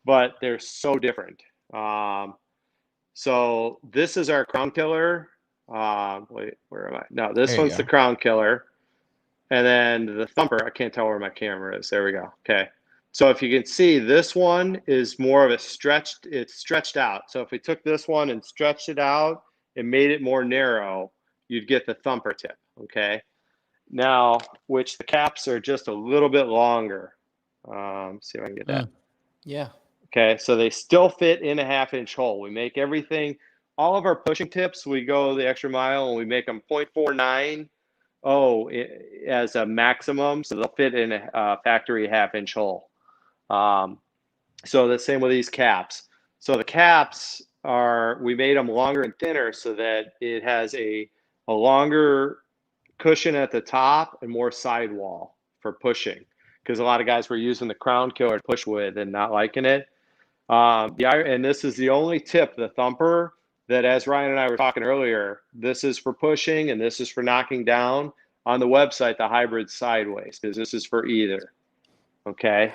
but they're so different. So this is our crown killer. Wait, where am I? No, this There you one's the go. crown killer. And then the thumper, I can't tell where my camera is. There we go. Okay. So if you can see, this one is more of a stretched, it's stretched out. So if we took this one and stretched it out and made it more narrow, you'd get the thumper tip. Okay. Now, which the caps are just a little bit longer. See if I can get that. Yeah. Okay, so they still fit in a 1/2 inch hole. We make everything, all of our pushing tips, we go the extra mile and we make them 0.49 as a maximum. So they'll fit in a factory 1/2 inch hole. So the same with these caps. So the caps we made them longer and thinner so that it has a longer cushion at the top and more sidewall for pushing. Because a lot of guys were using the crown killer to push with and not liking it. And this is the only tip, the thumper, that as Ryan and I were talking earlier, this is for pushing and this is for knocking down. On the website, the hybrid sideways, because this is for either. Okay.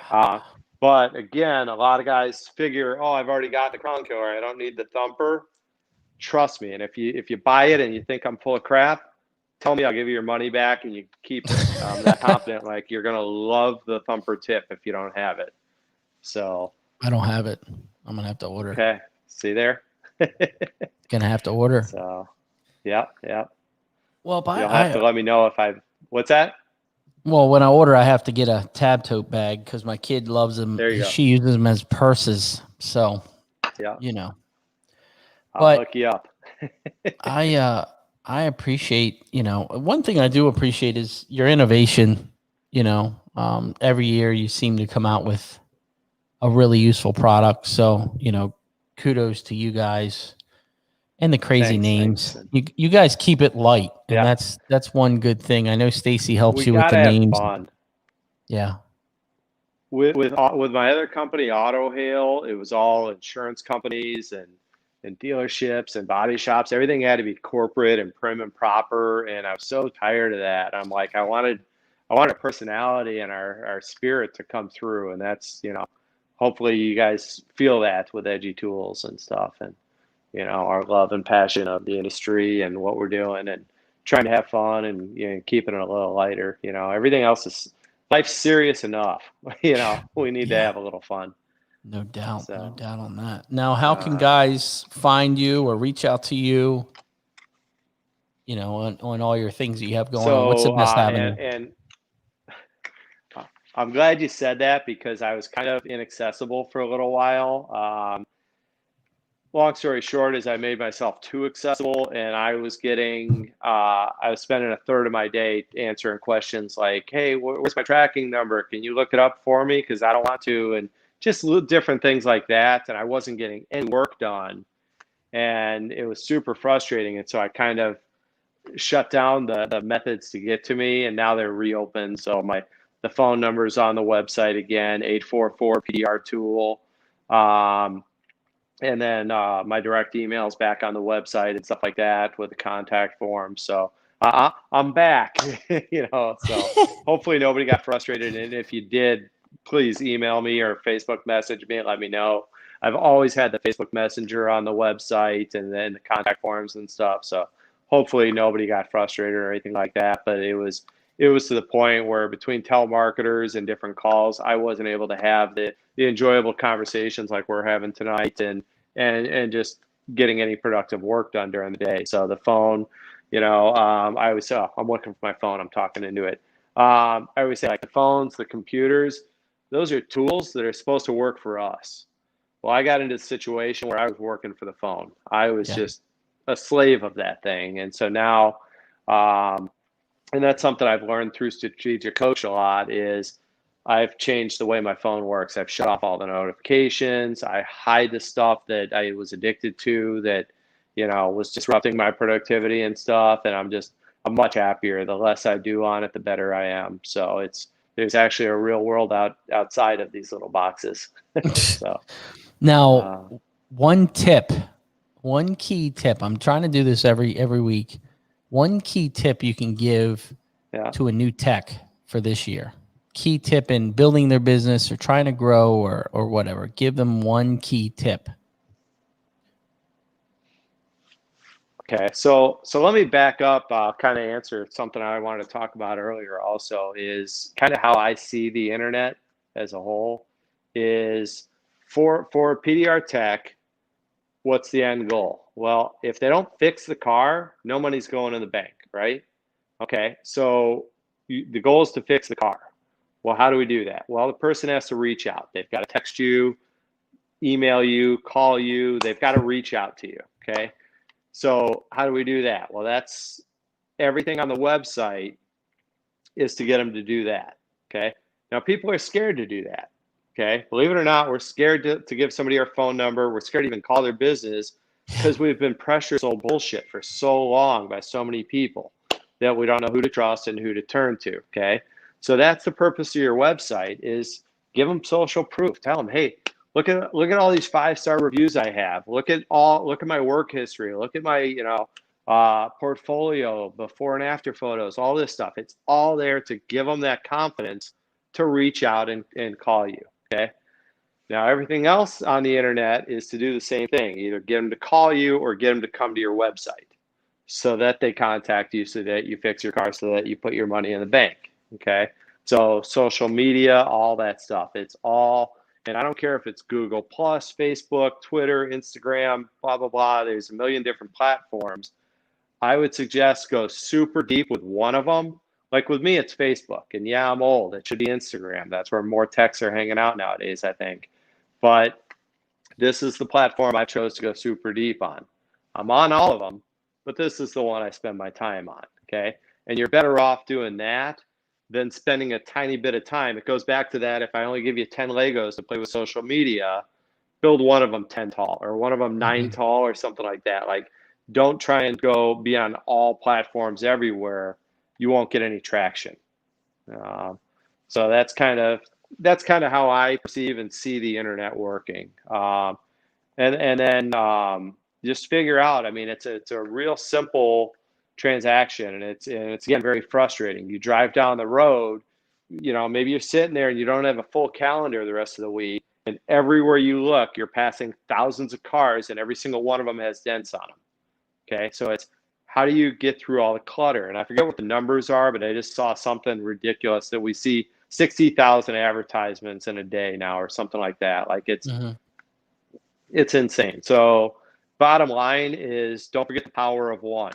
But again, a lot of guys figure, oh, I've already got the crown killer, I don't need the thumper. Trust me. And if you buy it and you think I'm full of crap, tell me, I'll give you your money back and you keep it. I'm that confident, like you're gonna love the thumper tip if you don't have it. So I don't have it. I'm gonna have to order. okay, see there. Gonna have to order. So, yeah. Well, You'll have to let me know if what's that? Well, when I order, I have to get a tab tote bag because my kid loves them. There you go. She uses them as purses. So, yeah, I'll look you up. I appreciate, one thing I do appreciate is your innovation. Every year you seem to come out with a really useful product. So, kudos to you guys and the crazy names. Thanks. You guys keep it light, and Yeah. that's one good thing. I know Stacy helps you with the gotta have names. fun. Yeah. With my other company, Auto Hail, it was all insurance companies and dealerships and body shops. Everything had to be corporate and prim and proper, and I was so tired of that. I'm like, I wanted personality and our spirit to come through, and that's hopefully you guys feel that with Edgy Tools and stuff, and our love and passion of the industry and what we're doing, and trying to have fun and keeping it a little lighter. Everything else is life's serious enough. We need to have a little fun. No doubt. So, no doubt on that. Now, how can guys find you or reach out to you, on all your things that you have going on? What's the best avenue? And I'm glad you said that because I was kind of inaccessible for a little while. Long story short is I made myself too accessible, and I was spending a third of my day answering questions like, hey, where's my tracking number? Can you look it up for me? Because I don't want to. And just different things like that. And I wasn't getting any work done. And it was super frustrating. And so I kind of shut down the methods to get to me. And now they're reopened. So the phone number is on the website again, 844 PDR tool. And then my direct email is back on the website and stuff like that with the contact form. So I'm back, so hopefully nobody got frustrated. And if you did, please email me or Facebook message me and let me know. I've always had the Facebook Messenger on the website and then the contact forms and stuff. So hopefully nobody got frustrated or anything like that. But it was to the point where between telemarketers and different calls, I wasn't able to have the enjoyable conversations like we're having tonight and just getting any productive work done during the day. So the phone, I always say, I'm looking for my phone, I'm talking into it. I always say, like, the phones, the computers, those are tools that are supposed to work for us. Well, I got into a situation where I was working for the phone. I was just a slave of that thing. And so now, and that's something I've learned through Strategic Coach a lot is I've changed the way my phone works. I've shut off all the notifications. I hide the stuff that I was addicted to that, was disrupting my productivity and stuff. And I'm much happier. The less I do on it, the better I am. So there's actually a real world outside of these little boxes. So now, one key tip. I'm trying to do this every week. One key tip you can give to a new tech for this year. Key tip in building their business or trying to grow or whatever. Give them one key tip. Okay, so let me back up, kind of answer something I wanted to talk about earlier also is kind of how I see the internet as a whole is for PDR tech, what's the end goal? Well, if they don't fix the car, no money's going in the bank, right? Okay, so the goal is to fix the car. Well, how do we do that? Well, the person has to reach out. They've got to text you, email you, call you. They've got to reach out to you, okay? So how do we do that? Well, that's everything on the website is to get them to do that, okay? Now, people are scared to do that, okay? Believe it or not, we're scared to give somebody our phone number. We're scared to even call their business because we've been pressured so bullshit for so long by so many people that we don't know who to trust and who to turn to, okay? So that's the purpose of your website is give them social proof. Tell them, hey, look at all these 5-star reviews I have. Look at my work history. Look at my portfolio, before and after photos, all this stuff. It's all there to give them that confidence to reach out and call you. Okay. Now everything else on the internet is to do the same thing. Either get them to call you or get them to come to your website so that they contact you, so that you fix your car, so that you put your money in the bank. Okay. So social media, all that stuff. It's all. And I don't care if it's Google Plus, Facebook, Twitter, Instagram, blah, blah, blah. There's a million different platforms. I would suggest go super deep with one of them. Like with me, it's Facebook. And yeah, I'm old. It should be Instagram. That's where more techs are hanging out nowadays, I think. But this is the platform I chose to go super deep on. I'm on all of them, but this is the one I spend my time on, okay? And you're better off doing that than spending a tiny bit of time. It goes back to that. If I only give you 10 Legos to play with social media, build one of them 10 tall or one of them 9 tall or something like that. Like, don't try and go be on all platforms everywhere. You won't get any traction. So that's kind of how I perceive and see the internet working. And then just figure out. I mean, it's a real simple transaction, and it's again very frustrating. You drive down the road, maybe you're sitting there and you don't have a full calendar the rest of the week, and everywhere you look, you're passing thousands of cars, and every single one of them has dents on them. Okay, so it's how do you get through all the clutter? And I forget what the numbers are, but I just saw something ridiculous that we see 60,000 advertisements in a day now, or something like that. Like it's insane. So bottom line is, don't forget the power of one.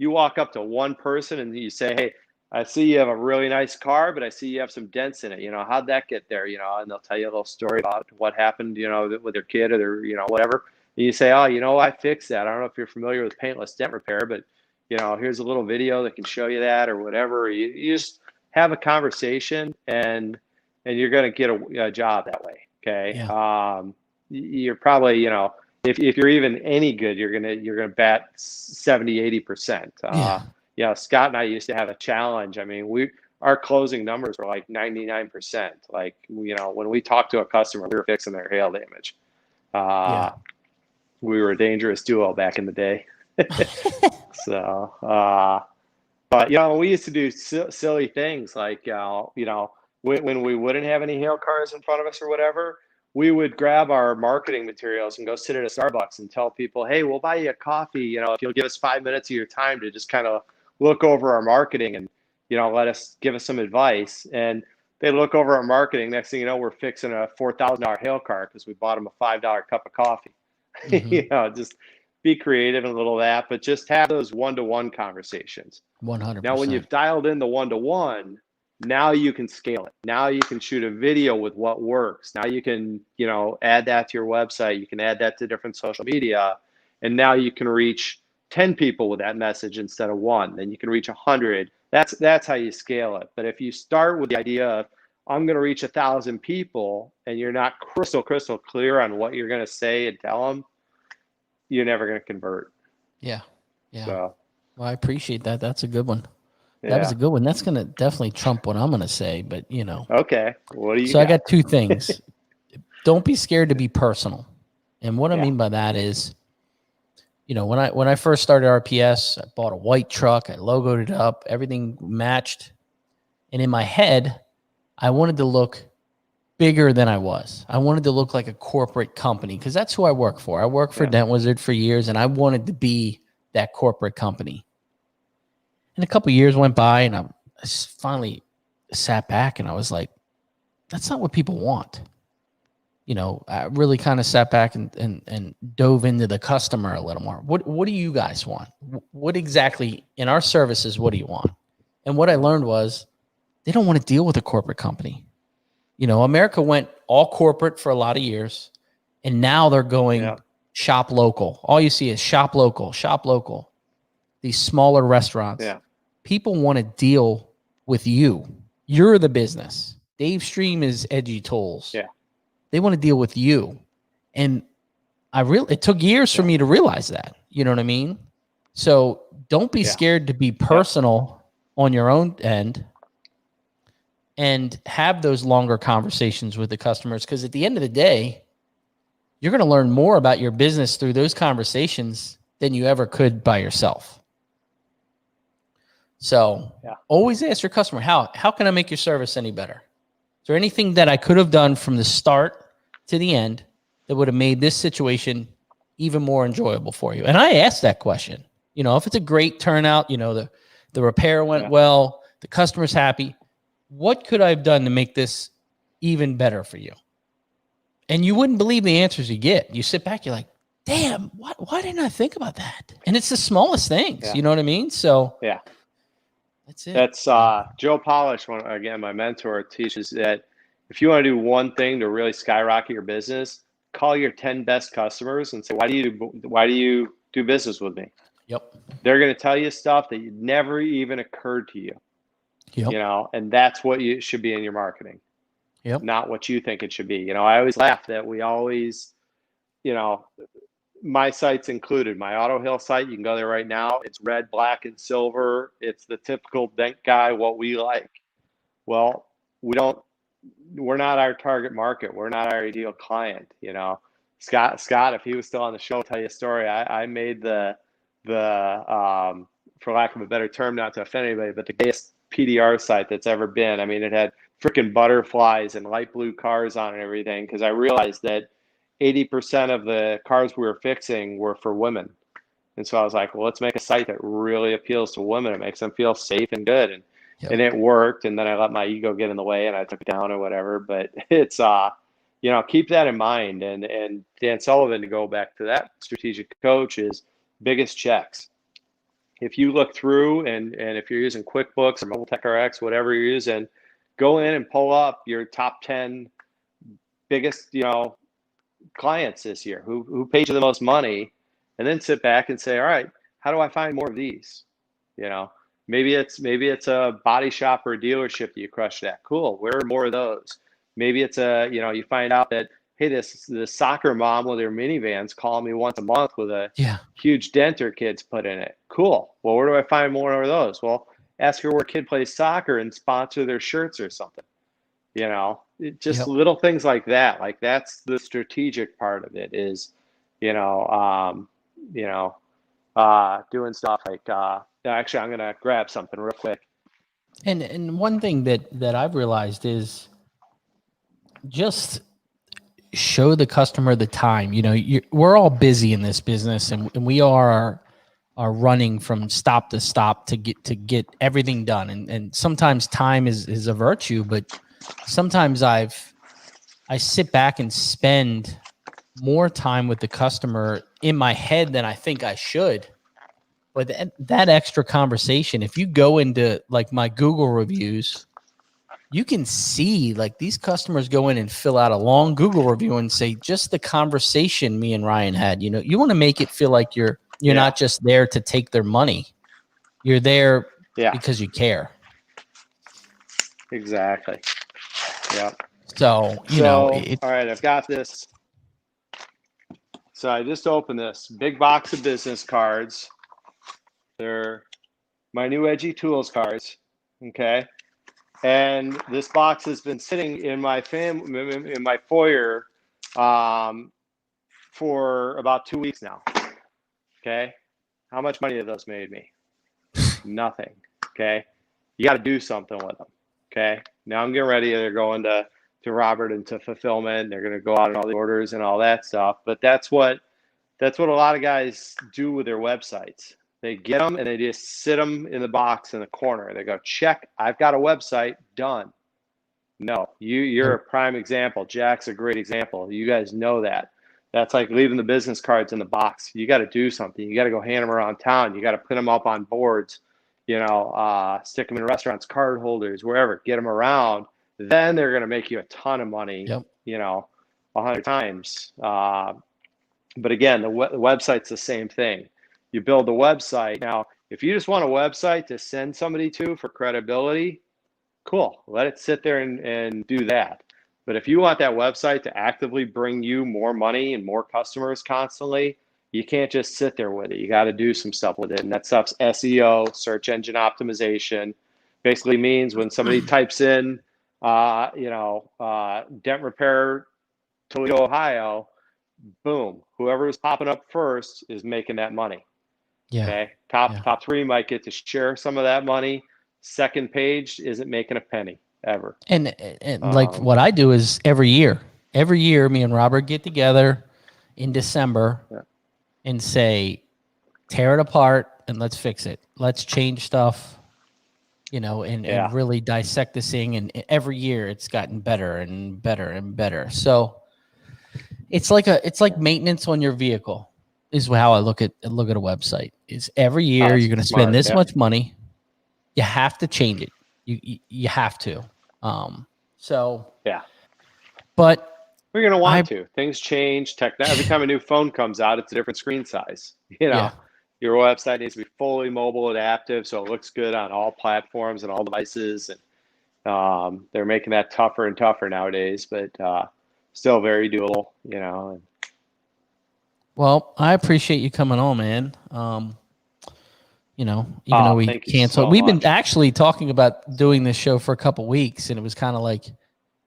You walk up to one person and you say, hey, I see you have a really nice car, but I see you have some dents in it. How'd that get there? And they'll tell you a little story about what happened, with their kid or their, whatever. And you say, oh, I fixed that. I don't know if you're familiar with Paintless dent repair, but, here's a little video that can show you that or whatever. You just have a conversation and you're going to get a job that way. Okay. Yeah. You're probably, if you're even any good, you're gonna bat 70-80%. Scott and I used to have a challenge. I mean, our closing numbers were like 99%. Like, when we talked to a customer, we were fixing their hail damage. We were a dangerous duo back in the day. So, but we used to do silly things like, when we wouldn't have any hail cars in front of us or whatever, we would grab our marketing materials and go sit at a Starbucks and tell people, hey, we'll buy you a coffee, if you'll give us 5 minutes of your time to just kind of look over our marketing and, give us some advice. And they look over our marketing. Next thing you know, we're fixing a $4,000 hail car because we bought them a $5 cup of coffee. Just be creative and a little of that, but just have those one-to-one conversations. 100%. Now, when you've dialed in the one-to-one, now you can scale it. Now you can shoot a video with what works. Now you can, add that to your website. You can add that to different social media. And now you can reach 10 people with that message instead of one. Then you can reach 100. That's how you scale it. But if you start with the idea of, I'm going to reach 1,000 people, and you're not crystal clear on what you're going to say and tell them, you're never going to convert. Yeah. So, well, I appreciate that. That's a good one. That was a good one. That's going to definitely trump what I'm going to say, but Okay. What do you So I got two things. Don't be scared to be personal. And what I mean by that is, when I first started RPS, I bought a white truck, I logoed it up, everything matched. And in my head, I wanted to look bigger than I was. I wanted to look like a corporate company because that's who I work for. I worked for Dent Wizard for years, and I wanted to be that corporate company. And a couple of years went by, and I finally sat back and I was like, that's not what people want. You know, I really kind of sat back and dove into the customer a little more. What do you guys want? What exactly in our services, what do you want? And what I learned was they don't want to deal with a corporate company. You know, America went all corporate for a lot of years, and now they're going shop local. All you see is shop local, shop local. These smaller restaurants. Yeah. People want to deal with you. You're the business. Dave Stream is Edgy Tools. Yeah. They want to deal with you. And it took years for me to realize that. You know what I mean? So don't be scared to be personal on your own end and have those longer conversations with the customers. Because at the end of the day, you're going to learn more about your business through those conversations than you ever could by yourself. So always ask your customer, how can I make your service any better? Is there anything that I could have done from the start to the end that would have made this situation even more enjoyable for you? And I asked that question. You know, if it's a great turnout, you know, the repair went well, the customer's happy, what could I have done to make this even better for you? And you wouldn't believe the answers you get. You sit back, you're like, damn, why didn't I think about that? And it's the smallest things, you know what I mean? So that's it. That's Joe Polish, again, my mentor, teaches that if you want to do one thing to really skyrocket your business, call your 10 best customers and say, why do you do business with me? Yep. They're going to tell you stuff that never even occurred to you. Yep. You know, and that's what you should be in your marketing. Yep. Not what you think it should be. You know, I always laugh that we always, you know, my site's included. My Auto Hill site, you can go there right now. It's red, black, and silver. It's the typical dent guy, what we like. Well, we're not our target market. We're not our ideal client. You know, Scott, if he was still on the show, I'll tell you a story. I made the for lack of a better term, not to offend anybody, but the gayest PDR site that's ever been. I mean, it had freaking butterflies and light blue cars on it and everything, because I realized that 80% of the cars we were fixing were for women. And so I was like, well, let's make a site that really appeals to women. It makes them feel safe and good. And it worked. And then I let my ego get in the way and I took it down or whatever. But it's, you know, keep that in mind. And Dan Sullivan, to go back to that strategic coach, is biggest checks. If you look through and if you're using QuickBooks or Mobile Tech RX, whatever you're using, go in and pull up your top 10 biggest, you know, clients this year who paid you the most money, and then sit back and say, all right, how do I find more of these? You know, maybe it's a body shop or a dealership that you crushed at. Cool. Where are more of those? Maybe it's you know, you find out that, hey, this soccer mom with her minivans calling me once a month with a huge dent her kids put in it. Cool. Well, where do I find more of those? Well, ask her where kid plays soccer and sponsor their shirts or something. You know, just little things like that. Like, that's the strategic part of it, is, you know, doing stuff like, actually, I'm going to grab something real quick. And one thing that I've realized is just show the customer the time. You know, we're all busy in this business, and we are running from stop to stop to get everything done. And sometimes time is a virtue, but sometimes I sit back and spend more time with the customer in my head than I think I should. But that extra conversation, if you go into like my Google reviews, you can see like these customers go in and fill out a long Google review and say, just the conversation me and Ryan had. You know, you want to make it feel like you're not just there to take their money. You're there because you care. Exactly. Yeah. So, you know, all right, I've got this. So I just opened this big box of business cards. They're my new Edgy Tools cards. Okay. And this box has been sitting in my in my foyer for about 2 weeks now. Okay. How much money have those made me? Nothing. Okay. You got to do something with them. Okay. Now I'm getting ready. They're going to Robert and to fulfillment. They're going to go out on all the orders and all that stuff. But that's what a lot of guys do with their websites. They get them and they just sit them in the box in the corner. They go, check, I've got a website, done. No, you're a prime example. Jack's a great example. You guys know that. That's like leaving the business cards in the box. You got to do something. You got to go hand them around town. You got to put them up on boards, stick them in restaurants, card holders, wherever, get them around. Then they're going to make you a ton of money, Yep. 100 times. But again, the website's the same thing. You build the website. Now, if you just want a website to send somebody to for credibility, cool. Let it sit there and do that. But if you want that website to actively bring you more money and more customers constantly, you can't just sit there with it. You got to do some stuff with it. And that stuff's SEO, search engine optimization. Basically means when somebody types in, dent repair, Toledo, Ohio, boom, whoever is popping up first is making that money. Yeah. Okay. Top three might get to share some of that money. Second page isn't making a penny ever. And like what I do is every year, me and Robert get together in December and say, tear it apart and let's fix it. Let's change stuff, and really dissect this thing. And every year it's gotten better and better and better. So it's like maintenance on your vehicle is how I look at a website. Is every year you're going to spend this much money. You have to change it. You have to. But we're going to want to. Things change. Every time a new phone comes out, it's a different screen size. Your website needs to be fully mobile adaptive, so it looks good on all platforms and all devices. And they're making that tougher and tougher nowadays, but still very doable. Well, I appreciate you coming on, man. Even though we canceled, we've been actually talking about doing this show for a couple weeks, and it was kind of like,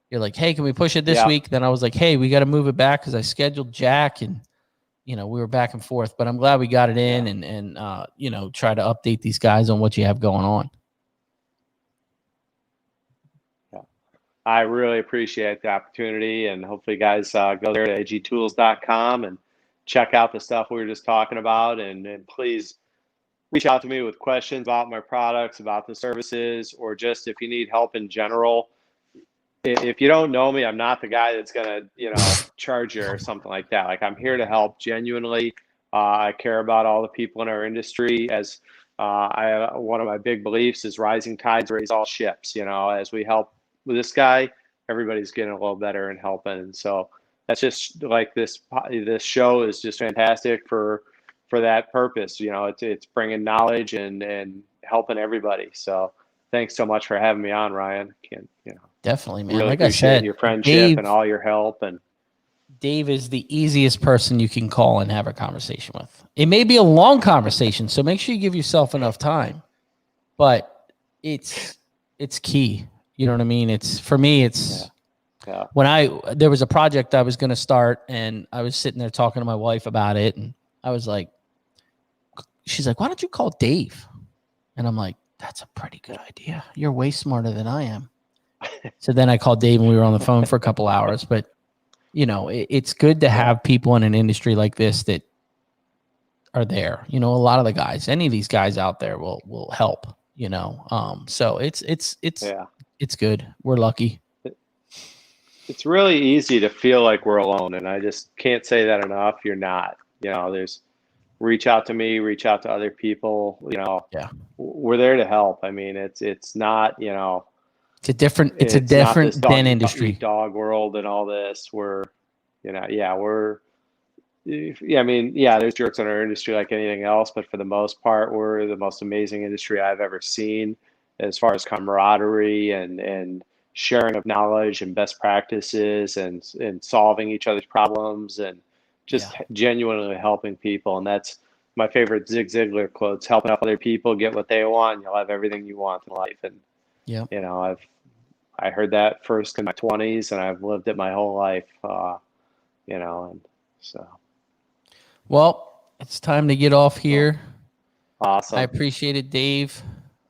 you're like, hey, can we push it this week? Then I was like, hey, we got to move it back because I scheduled Jack, and we were back and forth. But I'm glad we got it in, and try to update these guys on what you have going on. Yeah, I really appreciate the opportunity, and hopefully, guys go there to agtools.com and check out the stuff we were just talking about, and please reach out to me with questions about my products, about the services, or just if you need help in general. If you don't know me, I'm not the guy that's going to, charge you or something like that. Like, I'm here to help genuinely. I care about all the people in our industry. As one of my big beliefs is rising tides raise all ships. As we help with this guy, everybody's getting a little better and helping. And so that's just like this show is just fantastic for that purpose. It's bringing knowledge and helping everybody. So thanks so much for having me on, Ryan. Definitely, man. Really like I said, your friendship and all your help. And Dave is the easiest person you can call and have a conversation with. It may be a long conversation, so make sure you give yourself enough time. But it's key. You know what I mean? For me, when there was a project I was going to start, and I was sitting there talking to my wife about it, and I was like, she's like, why don't you call Dave? And I'm like, that's a pretty good idea. You're way smarter than I am. So then I called Dave, and we were on the phone for a couple hours. But, it's good to have people in an industry like this that are there. A lot of the guys, any of these guys out there will help, So it's good. We're lucky. It's really easy to feel like we're alone, and I just can't say that enough. You're not. There's reach out to me, reach out to other people. We're there to help. I mean, it's not. It's a different dent industry, dog world, and all this. There's jerks in our industry like anything else, but for the most part, we're the most amazing industry I've ever seen as far as camaraderie and sharing of knowledge and best practices and solving each other's problems and just genuinely helping people. And that's my favorite Zig Ziglar quotes: helping other people get what they want, and you'll have everything you want in life. And I heard that first in my 20s, and I've lived it my whole life. And so. Well, it's time to get off here. Awesome. I appreciate it, Dave.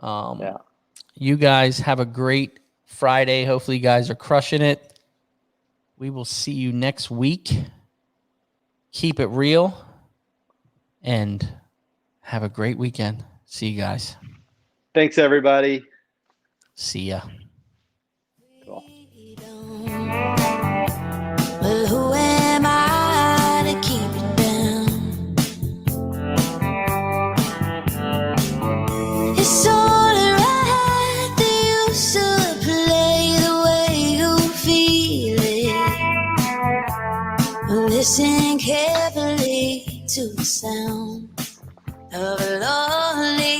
You guys have a great Friday. Hopefully you guys are crushing it. We will see you next week. Keep it real and Have a great weekend. See you guys. Thanks, everybody. See ya. Cool. Well, who am I to keep it down? It's only right that you should play the way you feel it. Listen carefully to the sound of a lonely